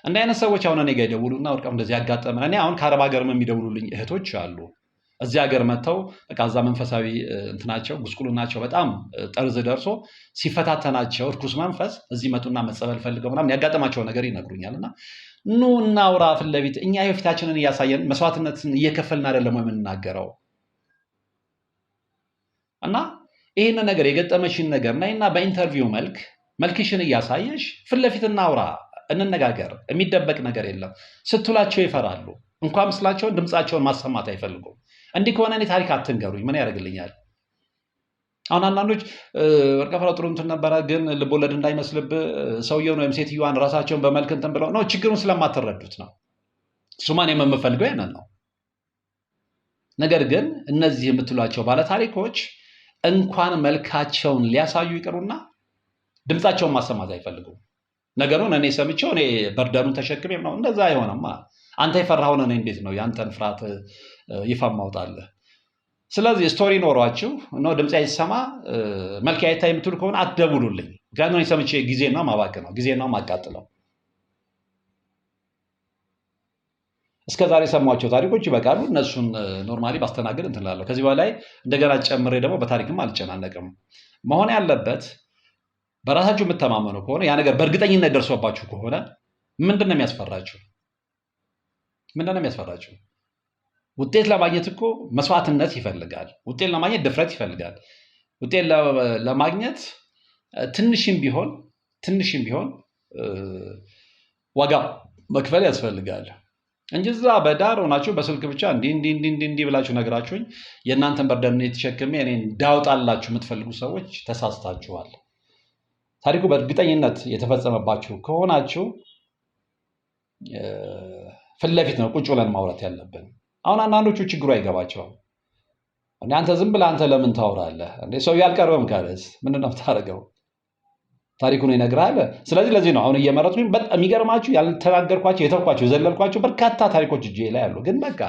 እንዲህ አይነት ሰዎች አሁን እኔ ጋር ይደውሉና ወርቃም እንደዚህ ያጋጠመን። እኔ አሁን ከአረብ ሀገርም የሚደውሉልኝ እህቶች አሉ። እዚህ ሀገር መጥተው በቃ እዛ መንፈሳዊ እንትናቸው ጉስቁልናቸው በጣም ጠርዝ ደርሶ ሲፈታተናቸው እርኩስ መንፈስ እዚህ መጡና መጸበል ፈልገው ምናምን ያጋጠማቸው ነገር ይነግሩኛል። እና ኑ እናውራ ፊት ለፊት እኛ የፊታችንን እያሳየን መስዋዕትነትን እየከፈልን አይደለም የምንናገረው። እና ይህንን ነገር የገጠመሽን ነገር ነይና በኢንተርቪው መልክሽን እያሳየሽ ፊት ለፊት እናውራ፣ እንነጋገር። የሚደበቅ ነገር የለም ስትላቸው ይፈራሉ። እንኳን ምስላቸውን ድምፃቸውን ማሰማት አይፈልጉም። እንዲህ ከሆነ እኔ ታሪክ አትንገሩኝ፣ ምን ያደርግልኛል? አሁን አንዳንዶች ወርቀ ፍሬው ጥሩ እንትን ነበረ፣ ግን ልቦለድ እንዳይመስልብህ ሰውየውን ወይም ሴትዮዋን ራሳቸውን በመልክ እንትን ብለው ነው። ችግሩን ስለማትረዱት ነው። እሱማን የምፈልገው ያንን ነው። ነገር ግን እነዚህ የምትሏቸው ባለታሪኮች እንኳን መልካቸውን ሊያሳዩ ይቅሩና ድምፃቸውን ማሰማት አይፈልጉም። ነገሩን እኔ ሰምቼው እኔ በርደኑን ተሸክሜ ነው። እንደዛ አይሆንማ። አንተ የፈራኸውን እኔ እንዴት ነው ያንተን ፍርሃት ይፋ ማውጣለህ? ስለዚህ ስቶሪ ኖሯችሁ ነው ድምፅ አይሰማ መልክ አይታይ የምትሉ ከሆነ አትደውሉልኝ። ምክንያቱም እኔ ሰምቼ ጊዜና ማባከን ነው፣ ጊዜና ማቃጥለው። እስከዛሬ የሰሟቸው ታሪኮች ይበቃሉ። እነሱን ኖርማሊ ባስተናግድ እንትን እላለሁ። ከዚህ በላይ እንደገና ጨምሬ ደግሞ በታሪክም አልጨናነቅም። መሆን ያለበት በራሳችሁ የምተማመኑ ከሆነ ያ ነገር በእርግጠኝነት ደርሶባችሁ ከሆነ ምንድን ነው የሚያስፈራችሁ? ምንድን ነው የሚያስፈራችሁ? ውጤት ለማግኘት እኮ መስዋዕትነት ይፈልጋል። ውጤት ለማግኘት ድፍረት ይፈልጋል። ውጤት ለማግኘት ትንሽም ቢሆን ዋጋ መክፈል ያስፈልጋል እንጂ እዛ በዳር ሆናችሁ በስልክ ብቻ እንዲህ ብላችሁ ነግራችሁኝ የእናንተን በርደን የተሸክሜ እኔ እንዳውጣላችሁ የምትፈልጉ ሰዎች ተሳስታችኋል። ታሪኩ በእርግጠኝነት የተፈጸመባችሁ ከሆናችሁ ፊት ለፊት ነው ቁጭ ብለን ማውራት ያለብን። አሁን አንዳንዶቹ ችግሩ አይገባቸውም። አንተ ዝም ብለህ አንተ ለምን ታወራለህ እንዴ? ሰው ያልቀረበም ካለስ ምንድን ነው የምታደርገው? ታሪኩን ይነግራል። ስለዚህ ለዚህ ነው አሁን እየመረጥኩኝ በጣም የሚገርማችሁ ያልተናገርኳቸው የተውኳቸው የዘለልኳቸው በርካታ ታሪኮች እጄ ላይ አሉ። ግን በቃ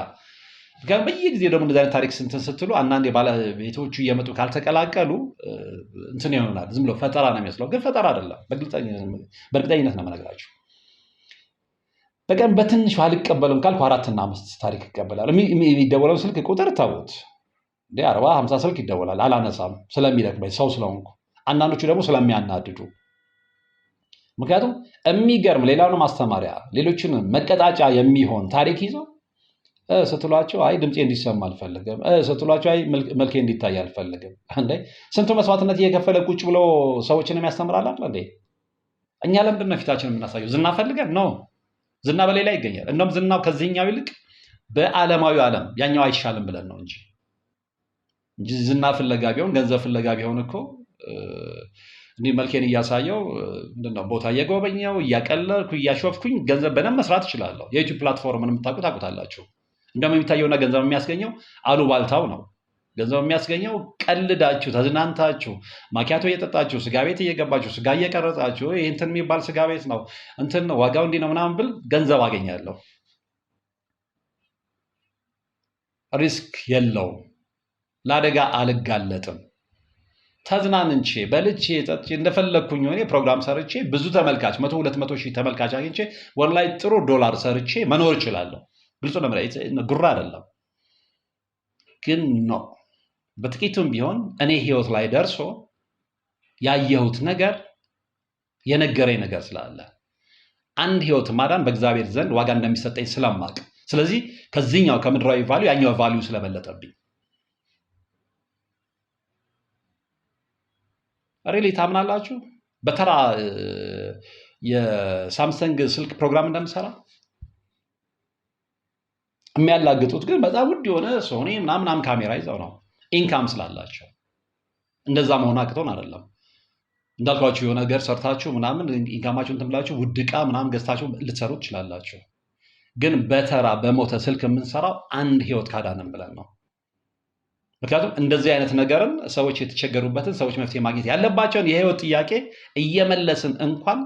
በየጊዜ ደግሞ እንደዚህ አይነት ታሪክ ስንትን ስትሉ አንዳንድ ባለቤቶቹ እየመጡ ካልተቀላቀሉ እንትን ይሆናል። ዝም ብሎ ፈጠራ ነው የሚመስለው፣ ግን ፈጠራ አይደለም። በእርግጠኝነት ነው የምነግራችሁ። በቀን በትንሹ አልቀበልም ካልኩ 4 እና 5 ታሪክ ይቀበላል። የሚደወለው ስልክ ቁጥር ተውት እንዴ 40 50 ስልክ ይደወላል። አላነሳም ስለሚደክመኝ ሰው ስለሆንኩ፣ አንዳንዶቹ ደግሞ ስለሚያናድዱ። ምክንያቱም የሚገርም ሌላውን ማስተማሪያ ሌሎችን መቀጣጫ የሚሆን ታሪክ ይዘው ስትሏቸው አይ ድምፄ እንዲሰማ አልፈልግም፣ ስትሏቸው አይ መልኬ እንዲታይ አልፈልግም። እንዴ ስንቱ መስዋዕትነት እየከፈለ ቁጭ ብሎ ሰዎችን የሚያስተምራል አይደል እንዴ? እኛ ለምንድን ነው ፊታችን የምናሳየው? ዝና ፈልገን ነው? ዝና በሌላ ይገኛል። እንደውም ዝናው ከዚህኛው ይልቅ በዓለማዊ ዓለም ያኛው አይሻልም ብለን ነው እንጂ ዝና ፍለጋ ቢሆን ገንዘብ ፍለጋ ቢሆን እኮ እንዲህ መልኬን እያሳየው ምንድነው ቦታ እየጎበኘው እያቀለልኩ እያሾፍኩኝ ገንዘብ በደንብ መስራት እችላለሁ። የዩቲዩብ ፕላትፎርምን የምታውቁት ታውቁታላችሁ። እንደውም የሚታየውና ገንዘብ የሚያስገኘው አሉባልታው ነው። ገንዘብ የሚያስገኘው ቀልዳችሁ ተዝናንታችሁ ማኪያቶ እየጠጣችሁ ስጋ ቤት እየገባችሁ ስጋ እየቀረጻችሁ ይህ እንትን የሚባል ስጋ ቤት ነው እንትን ነው ዋጋው እንዲህ ነው ምናምን ብል ገንዘብ አገኛለሁ። ሪስክ የለውም። ለአደጋ አልጋለጥም። ተዝናንቼ በልቼ ጠጥቼ እንደፈለግኩኝ ሆኔ ፕሮግራም ሰርቼ ብዙ ተመልካች 100-200 ሺህ ተመልካች አግኝቼ ወላሂ ጥሩ ዶላር ሰርቼ መኖር እችላለሁ። ግልጽ ነው፣ ጉራ አይደለም። ግን ነው በጥቂቱም ቢሆን እኔ ህይወት ላይ ደርሶ ያየሁት ነገር የነገረኝ ነገር ስላለ አንድ ህይወት ማዳን በእግዚአብሔር ዘንድ ዋጋ እንደሚሰጠኝ ስለማቅ፣ ስለዚህ ከዚህኛው ከምድራዊ ቫልዩ ያኛው ቫልዩ ስለበለጠብኝ ሪሊ ታምናላችሁ? በተራ የሳምሰንግ ስልክ ፕሮግራም እንደምሰራ የሚያላግጡት ግን በጣም ውድ የሆነ ሶኒ ምናምን ካሜራ ይዘው ነው፣ ኢንካም ስላላቸው። እንደዛ መሆን አቅቶን አይደለም። እንዳልኳችሁ የሆነ ነገር ሰርታችሁ ምናምን ኢንካማችሁን እንትን ብላችሁ ውድ ዕቃ ምናምን ገዝታችሁ ልትሰሩ ትችላላችሁ። ግን በተራ በሞተ ስልክ የምንሰራው አንድ ህይወት ካዳንን ብለን ነው። ምክንያቱም እንደዚህ አይነት ነገርን ሰዎች የተቸገሩበትን ሰዎች መፍትሄ ማግኘት ያለባቸውን የህይወት ጥያቄ እየመለስን እንኳን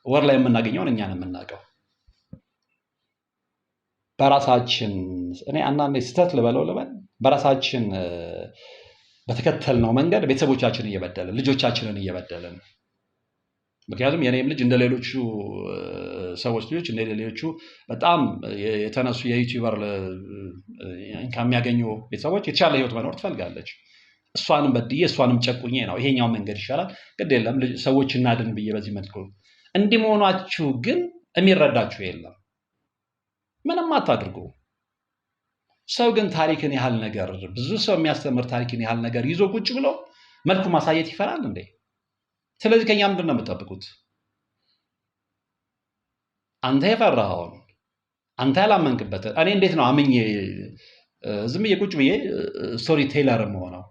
ወር ላይ የምናገኘውን እኛን የምናውቀው በራሳችን እኔ አንዳንዴ ስህተት ልበል በራሳችን በተከተልነው መንገድ ቤተሰቦቻችንን እየበደልን ልጆቻችንን እየበደልን። ምክንያቱም የኔም ልጅ እንደሌሎቹ ሰዎች ልጆች እንደሌሎቹ በጣም የተነሱ የዩቲዩበር ከሚያገኙ ቤተሰቦች የተሻለ ህይወት መኖር ትፈልጋለች። እሷንም በድዬ እሷንም ጨቁኜ ነው ይሄኛው መንገድ ይሻላል፣ ግድ የለም ሰዎች እናድን ብዬ በዚህ መልኩ እንዲህ መሆናችሁ ግን የሚረዳችሁ የለም። ምንም አታድርጉ። ሰው ግን ታሪክን ያህል ነገር ብዙ ሰው የሚያስተምር ታሪክን ያህል ነገር ይዞ ቁጭ ብሎ መልኩ ማሳየት ይፈራል እንዴ? ስለዚህ ከኛ ምንድን ነው የምጠብቁት? አንተ የፈራኸውን አንተ ያላመንክበትን እኔ እንዴት ነው አምኜ ዝም ብዬ ቁጭ ብዬ ስቶሪ ቴለር የምሆነው?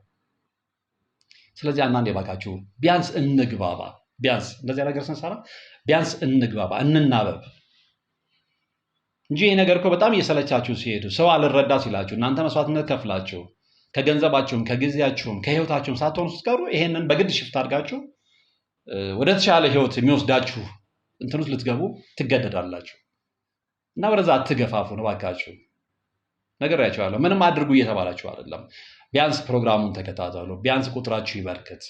ስለዚህ አንዳንዴ ባካችሁ ቢያንስ እንግባባ። ቢያንስ እንደዚያ ነገር ስንሰራ ቢያንስ እንግባባ፣ እንናበብ እንጂ ይሄ ነገር እኮ በጣም እየሰለቻችሁ ሲሄዱ ሰው አልረዳ ሲላችሁ እናንተ መስዋዕትነት ከፍላችሁ ከገንዘባችሁም ከጊዜያችሁም ከህይወታችሁም ሳትሆኑ ስትቀሩ ይሄንን በግድ ሽፍት አድርጋችሁ ወደ ተሻለ ህይወት የሚወስዳችሁ እንትን ውስጥ ልትገቡ ትገደዳላችሁ። እና ወደዛ አትገፋፉ ነው እባካችሁ። ነግሬያችኋለሁ። ምንም አድርጉ እየተባላችሁ አይደለም። ቢያንስ ፕሮግራሙን ተከታተሉ። ቢያንስ ቁጥራችሁ ይበርክት።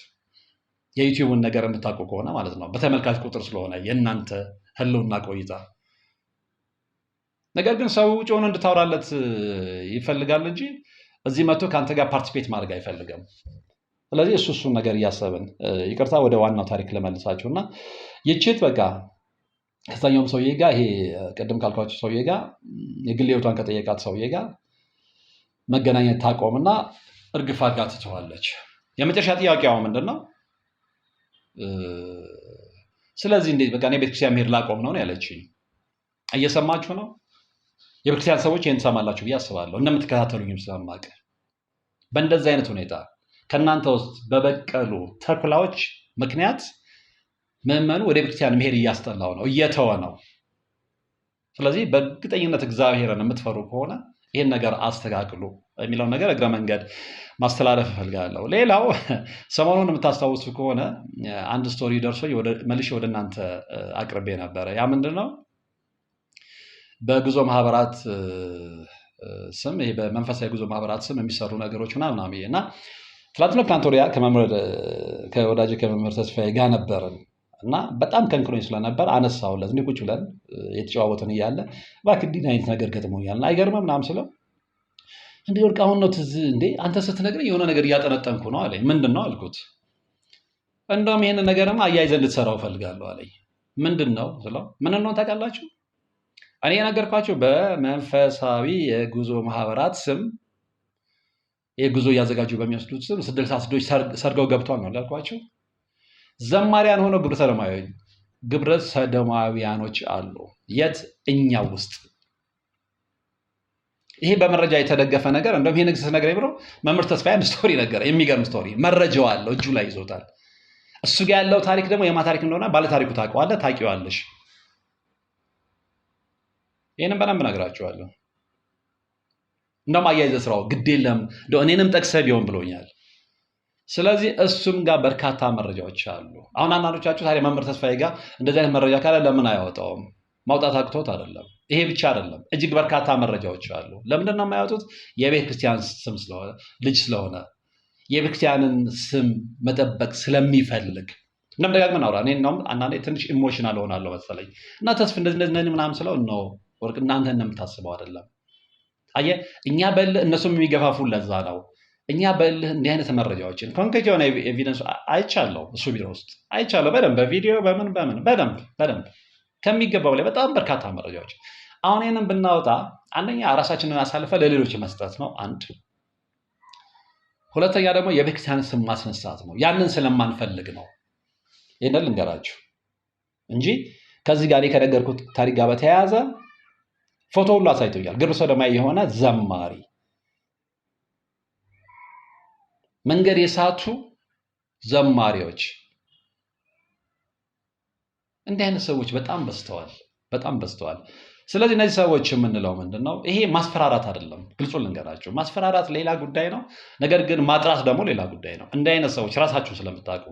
የዩቲዩብን ነገር የምታውቁ ከሆነ ማለት ነው በተመልካች ቁጥር ስለሆነ የእናንተ ህልውና ቆይታ። ነገር ግን ሰው ውጭ ሆኖ እንድታወራለት ይፈልጋል እንጂ እዚህ መጥቶ ከአንተ ጋር ፓርቲሲፔት ማድረግ አይፈልግም። ስለዚህ እሱን ነገር እያሰብን ይቅርታ፣ ወደ ዋናው ታሪክ ለመልሳችሁ እና ይችት በቃ ከዛኛውም ሰውዬ ጋር ይሄ ቅድም ካልኳችሁ ሰውዬ ጋር የግል ህይወቷን ከጠየቃት ሰውዬ ጋር መገናኘት ታቆምና እርግፋ ጋር ትተዋለች። የመጨረሻ ጥያቄዋ ምንድን ነው? ስለዚህ እንዴት በቃ እኔ ቤተክርስቲያን መሄድ ላቆም ነው ያለችኝ። እየሰማችሁ ነው? የቤተክርስቲያን ሰዎች ይህን ትሰማላችሁ ብዬ አስባለሁ፣ እንደምትከታተሉኝም ስለማውቅ። በእንደዚህ አይነት ሁኔታ ከእናንተ ውስጥ በበቀሉ ተኩላዎች ምክንያት ምዕመኑ ወደ ቤተክርስቲያን መሄድ እያስጠላው ነው፣ እየተወ ነው። ስለዚህ በእርግጠኝነት እግዚአብሔርን የምትፈሩ ከሆነ ይህን ነገር አስተካክሉ የሚለው ነገር እግረ መንገድ ማስተላለፍ እፈልጋለሁ። ሌላው ሰሞኑን የምታስታውሱ ከሆነ አንድ ስቶሪ ደርሶኝ መልሼ ወደ እናንተ አቅርቤ ነበረ። ያ ምንድን ነው? በጉዞ ማህበራት ስም ይሄ በመንፈሳዊ ጉዞ ማህበራት ስም የሚሰሩ ነገሮች ምናምን እና ትላንትና ወዲያ ከወዳጅ ከመምህር ተስፋዬ ጋር ነበርን እና በጣም ከንክኖኝ ስለነበር አነሳሁለት። እንዲህ ቁጭ ብለን የተጨዋወትን እያለ እባክህ እንዲህ አይነት ነገር ገጥሞኛል አይገርምም ምናምን ስለው እንዴ ወርቅ አሁን ነው ትዝ እንዴ አንተ ስትነግረኝ የሆነ ነገር እያጠነጠንኩ ነው አለኝ። ምንድን ነው አልኩት። እንደውም ይሄንን ነገርማ አያይዘህ እንድትሰራው እፈልጋለሁ አለኝ። ምንድን ነው ስለው ምን ነው ታውቃላችሁ? እኔ የነገርኳችሁ በመንፈሳዊ የጉዞ ማህበራት ስም የጉዞ እያዘጋጁ በሚወስዱት ስም 66 ሰርገው ገብቷል ነው ያልኳችሁ። ዘማሪያን ሆነው ግብረ ሰዶማውያኖች አሉ። የት? እኛው ውስጥ። ይሄ በመረጃ የተደገፈ ነገር እንደውም ይሄ ንግስ ነገር ብሎ መምህር ተስፋዬ አንድ ስቶሪ ነገር የሚገርም ስቶሪ መረጃው አለው እጁ ላይ ይዞታል። እሱ ጋር ያለው ታሪክ ደግሞ የማ ታሪክ እንደሆነ ባለ ታሪኩ ታውቀዋለህ፣ ታውቂዋለሽ። ይሄንን በደንብ እነግራችኋለሁ። እንደውም አያይዘህ ስራው ግድ የለም እንደው እኔንም ጠቅሰህ ቢሆን ብሎኛል። ስለዚህ እሱም ጋር በርካታ መረጃዎች አሉ። አሁን አንዳንዶቻችሁ ታዲያ መምህር ተስፋዬ ጋር እንደዚህ አይነት መረጃ ካለ ለምን አያወጣውም? ማውጣት አቅቶት አይደለም። ይሄ ብቻ አይደለም፣ እጅግ በርካታ መረጃዎች አሉ። ለምንድን ነው የማያወጡት? የቤተ ክርስቲያን ስም ስለሆነ ልጅ ስለሆነ የቤተ ክርስቲያንን ስም መጠበቅ ስለሚፈልግ እንደም ደጋግመን አውራ። እኔ እንደውም አንዳንዴ ትንሽ ኢሞሽናል ሆናለሁ መሰለኝ እና ተስፍ እንደዚህ ምናምን ስለው ነው ወርቅ እናንተ እንደምታስበው አይደለም። አየህ እኛ በልህ እነሱም የሚገፋፉን ለዛ ነው። እኛ በልህ እንዲህ አይነት መረጃዎችን ኮንክሪት የሆነ ኤቪደንስ አይቻለሁ፣ እሱ ቢሮ ውስጥ አይቻለሁ በደንብ በቪዲዮ በምን በደንብ ከሚገባው ላይ በጣም በርካታ መረጃዎች። አሁን ይህንን ብናወጣ አንደኛ ራሳችንን አሳልፈ ለሌሎች መስጠት ነው አንድ። ሁለተኛ ደግሞ የቤተክርስቲያን ስም ማስነሳት ነው። ያንን ስለማንፈልግ ነው። ይህንን ልንገራችሁ እንጂ ከዚህ ጋር ከነገርኩት ታሪክ ጋር በተያያዘ ፎቶ ሁሉ አሳይቶኛል። ግብረ ሰዶማዊ የሆነ ዘማሪ፣ መንገድ የሳቱ ዘማሪዎች፣ እንዲህ አይነት ሰዎች በጣም በዝተዋል። ስለዚህ እነዚህ ሰዎች የምንለው ምንድነው? ይሄ ማስፈራራት አይደለም። ግልጹን ልንገራቸው፣ ማስፈራራት ሌላ ጉዳይ ነው። ነገር ግን ማጥራት ደግሞ ሌላ ጉዳይ ነው። እንዲህ አይነት ሰዎች ራሳችሁ ስለምታውቁ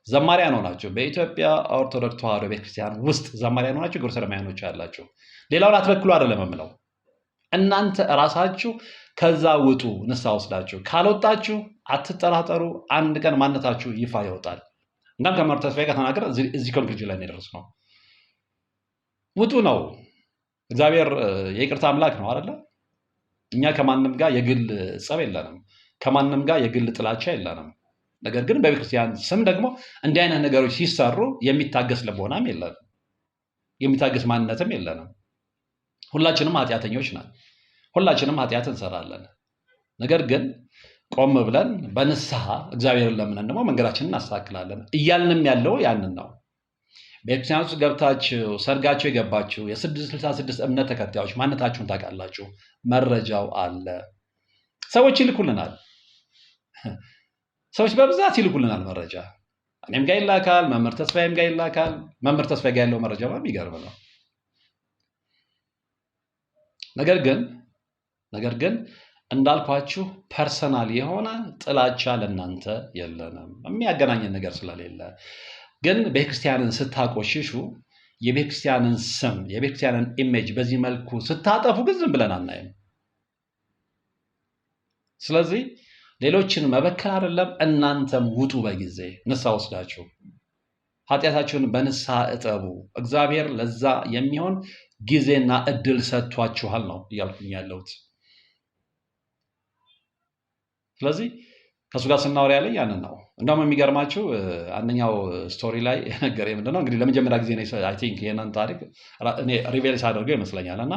ዘማሪያን ሆናችሁ በኢትዮጵያ ኦርቶዶክስ ተዋሕዶ ቤተክርስቲያን ውስጥ ዘማሪያን ሆናችሁ ግብረ ሰዶማውያኖች ያላችሁ፣ ሌላውን አትበክሉ አይደለም የምለው። እናንተ ራሳችሁ ከዛ ውጡ፣ ንስሐ ወስዳችሁ። ካልወጣችሁ አትጠራጠሩ፣ አንድ ቀን ማንነታችሁ ይፋ ይወጣል። እንዳም ከመምህር ተስፋዬ ጋር ተናገረ እዚህ ኮንክሉዥን ላይ የደረስነው ውጡ ነው። እግዚአብሔር የይቅርታ አምላክ ነው አይደለ? እኛ ከማንም ጋር የግል ጸብ የለንም፣ ከማንም ጋር የግል ጥላቻ የለንም። ነገር ግን በቤተክርስቲያን ስም ደግሞ እንዲህ አይነት ነገሮች ሲሰሩ የሚታገስ ልቦናም የለንም፣ የሚታገስ ማንነትም የለንም። ሁላችንም ኃጢአተኞች ነን፣ ሁላችንም ኃጢአት እንሰራለን። ነገር ግን ቆም ብለን በንስሐ እግዚአብሔርን ለምነን ደግሞ መንገዳችንን እናስተካክላለን። እያልንም ያለው ያንን ነው። ቤተክርስቲያን ውስጥ ገብታችሁ ሰርጋችሁ የገባችሁ የ666 እምነት ተከታዮች ማንነታችሁን ታውቃላችሁ። መረጃው አለ። ሰዎች ይልኩልናል፣ ሰዎች በብዛት ይልኩልናል መረጃ። እኔም ጋር ይላካል፣ መምህር ተስፋዬም ጋር ይላካል። መምህር ተስፋዬ ጋር ያለው መረጃ የሚገርም ነው። ነገር ግን እንዳልኳችሁ ፐርሰናል የሆነ ጥላቻ ለእናንተ የለንም፣ የሚያገናኘን ነገር ስለሌለ። ግን ቤተክርስቲያንን ስታቆሽሹ፣ የቤተክርስቲያንን ስም የቤተክርስቲያንን ኢሜጅ በዚህ መልኩ ስታጠፉ ግን ዝም ብለን አናይም። ስለዚህ ሌሎችን መበከል አይደለም፣ እናንተም ውጡ፣ በጊዜ ንስሐ ወስዳችሁ ኃጢአታችሁን በንስሐ እጠቡ። እግዚአብሔር ለዛ የሚሆን ጊዜና እድል ሰጥቷችኋል ነው እያልኩኝ ያለሁት። ስለዚህ ከእሱ ጋር ስናወራ ያለ ያንን ነው። እንደውም የሚገርማችሁ አንደኛው ስቶሪ ላይ ነገረኝ ምንድነው፣ እንግዲህ ለመጀመሪያ ጊዜ አይ ቲንክ ይሄንን ታሪክ እኔ ሪቬል ሳደርገው ይመስለኛል። እና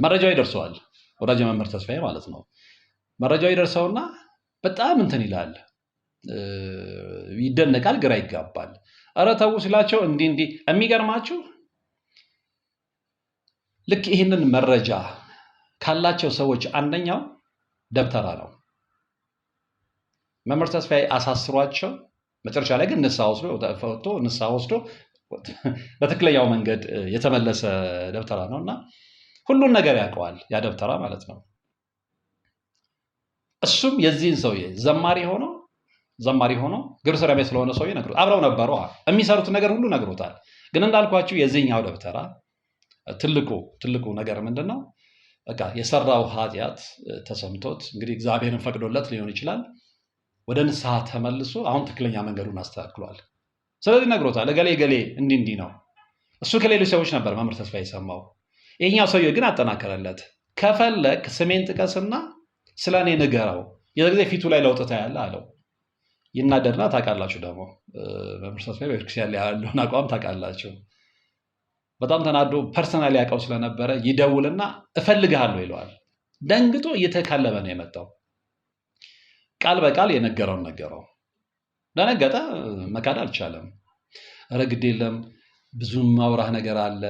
መረጃው ይደርሰዋል፣ ወዳጅ መምህር ተስፋዬ ማለት ነው። መረጃው ይደርሰውና በጣም እንትን ይላል፣ ይደነቃል፣ ግራ ይጋባል። ኧረ ተው ሲላቸው እንዲህ የሚገርማችሁ ልክ ይህንን መረጃ ካላቸው ሰዎች አንደኛው ደብተራ ነው። መምህር ተስፋዬ አሳስሯቸው መጨረሻ ላይ ግን ንስሐ ወስዶ በትክክለኛው መንገድ የተመለሰ ደብተራ ነው እና ሁሉን ነገር ያውቀዋል ያ ደብተራ ማለት ነው። እሱም የዚህን ሰውዬ ዘማሪ ሆኖ ግብረ ሰዶማዊ ስለሆነ ሰውዬ ነግሮት አብረው ነበሩ፣ የሚሰሩት ነገር ሁሉ ነግሮታል። ግን እንዳልኳችሁ የዚህኛው ደብተራ ትልቁ ነገር ምንድን ነው? በቃ የሰራው ኃጢአት ተሰምቶት እንግዲህ እግዚአብሔርን ፈቅዶለት ሊሆን ይችላል ወደ ንስሐ ተመልሶ አሁን ትክክለኛ መንገዱን አስተካክሏል። ስለዚህ ነግሮታል፣ እገሌ እንዲህ ነው። እሱ ከሌሎች ሰዎች ነበር መምህር ተስፋ የሰማው። ይሄኛው ሰውዬ ግን አጠናከረለት። ከፈለክ ስሜን ጥቀስና ስለ እኔ ንገረው፣ የዛ ጊዜ ፊቱ ላይ ለውጥ ታያለ አለው። ይናደድና ታውቃላችሁ ደግሞ መምህር ተስፋ በቤተክርስቲያን ላይ ያለውን አቋም ታውቃላችሁ። በጣም ተናዶ ፐርሰናል ያውቀው ስለነበረ ይደውልና እፈልግሃለሁ ይለዋል። ደንግጦ እየተካለበ ነው የመጣው። ቃል በቃል የነገረውን ነገረው። ደነገጠ፣ መካድ አልቻለም። ኧረ ግድ የለም ብዙ ማውራህ ነገር አለ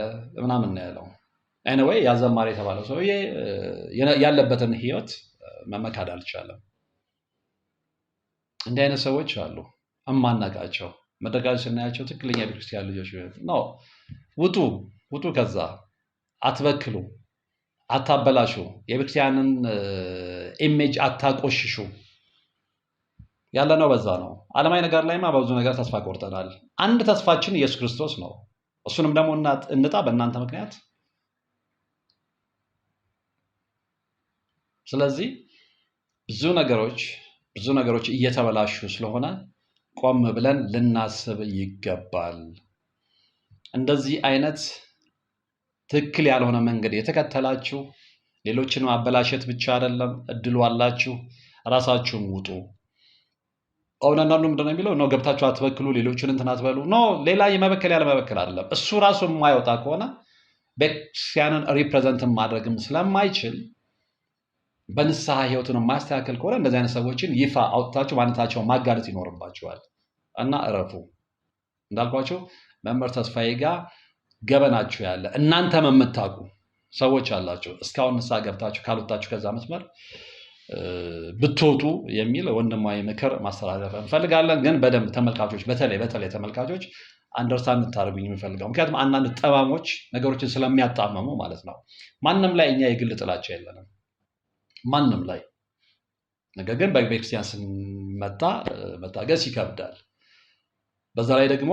ምናምን ነው ያለው። ኤኒዌይ ያ ዘማሪ የተባለው ሰውዬ ያለበትን ህይወት መካድ አልቻለም። እንዲህ አይነት ሰዎች አሉ እማናቃቸው። መድረካችን ስናያቸው ትክክለኛ ቤተክርስቲያን ልጆች ነው። ውጡ፣ ከዛ አትበክሉ፣ አታበላሹ፣ የቤተክርስቲያንን ኢሜጅ አታቆሽሹ። ያለነው በዛ ነው። ዓለማዊ ነገር ላይማ በብዙ ነገር ተስፋ ቆርጠናል። አንድ ተስፋችን ኢየሱስ ክርስቶስ ነው። እሱንም ደግሞ እንጣ በእናንተ ምክንያት። ስለዚህ ብዙ ነገሮች እየተበላሹ ስለሆነ ቆም ብለን ልናስብ ይገባል። እንደዚህ አይነት ትክክል ያልሆነ መንገድ የተከተላችሁ ሌሎችን ማበላሸት ብቻ አይደለም፣ እድሉ አላችሁ። ራሳችሁን ውጡ። አንዳንዱ ምንድነው የሚለው ነው፣ ገብታችሁ አትበክሉ፣ ሌሎችን እንትን አትበሉ ነው። ሌላ የመበከል ያለመበከል አይደለም። እሱ ራሱ የማይወጣ ከሆነ ቤተክርስቲያንን ሪፕሬዘንት ማድረግም ስለማይችል በንስሐ ህይወቱን የማያስተካከል ከሆነ እንደዚህ አይነት ሰዎችን ይፋ አውጥታችሁ ማንነታቸውን ማጋለጥ ይኖርባቸዋል እና እረፉ። እንዳልኳቸው መምህር ተስፋዬ ጋር ገበናችሁ ያለ እናንተም የምታውቁ ሰዎች አላቸው እስካሁን ንስሐ ገብታችሁ ካልወጣችሁ ከዛ መስመር ብትወጡ የሚል ወንድማዊ ምክር ማስተላለፍ እንፈልጋለን። ግን በደንብ ተመልካቾች በተለይ ተመልካቾች አንደርስታንድ እንድታደርጉኝ የምፈልገው ምክንያቱም አንዳንድ ጠማሞች ነገሮችን ስለሚያጣመሙ ማለት ነው። ማንም ላይ እኛ የግል ጥላቻ የለንም፣ ማንም ላይ። ነገር ግን በቤተክርስቲያን ስንመጣ መታገስ ይከብዳል። በዛ ላይ ደግሞ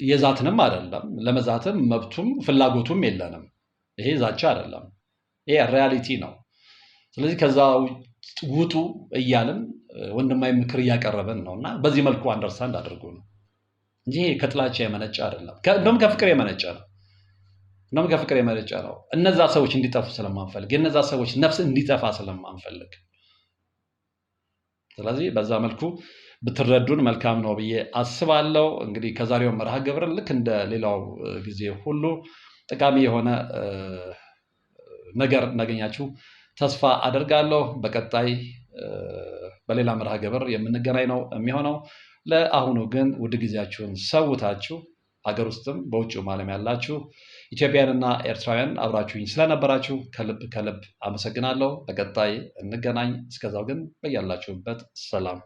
የዛትንም አይደለም ለመዛትም መብቱም ፍላጎቱም የለንም። ይሄ ዛቻ አይደለም፣ ይሄ ሪያሊቲ ነው። ስለዚህ ከዛ ውጡ እያልን ወንድማዊ ምክር እያቀረበን ነው እና በዚህ መልኩ አንደርስታንድ አድርጉ ነው እንጂ ከጥላቻ የመነጨ አይደለም። እንደውም ከፍቅር የመነጨ ነው። እነዛ ሰዎች እንዲጠፉ ስለማንፈልግ፣ የነዛ ሰዎች ነፍስ እንዲጠፋ ስለማንፈልግ፣ ስለዚህ በዛ መልኩ ብትረዱን መልካም ነው ብዬ አስባለሁ። እንግዲህ ከዛሬው መርሃ ግብር ልክ እንደ ሌላው ጊዜ ሁሉ ጠቃሚ የሆነ ነገር እናገኛችሁ ተስፋ አደርጋለሁ። በቀጣይ በሌላ መርሃ ግብር የምንገናኝ ነው የሚሆነው። ለአሁኑ ግን ውድ ጊዜያችሁን ሰውታችሁ ሀገር ውስጥም በውጭም ዓለም ያላችሁ ኢትዮጵያውያንና ኤርትራውያን አብራችሁኝ ስለነበራችሁ ከልብ አመሰግናለሁ። በቀጣይ እንገናኝ። እስከዛው ግን በያላችሁበት ሰላም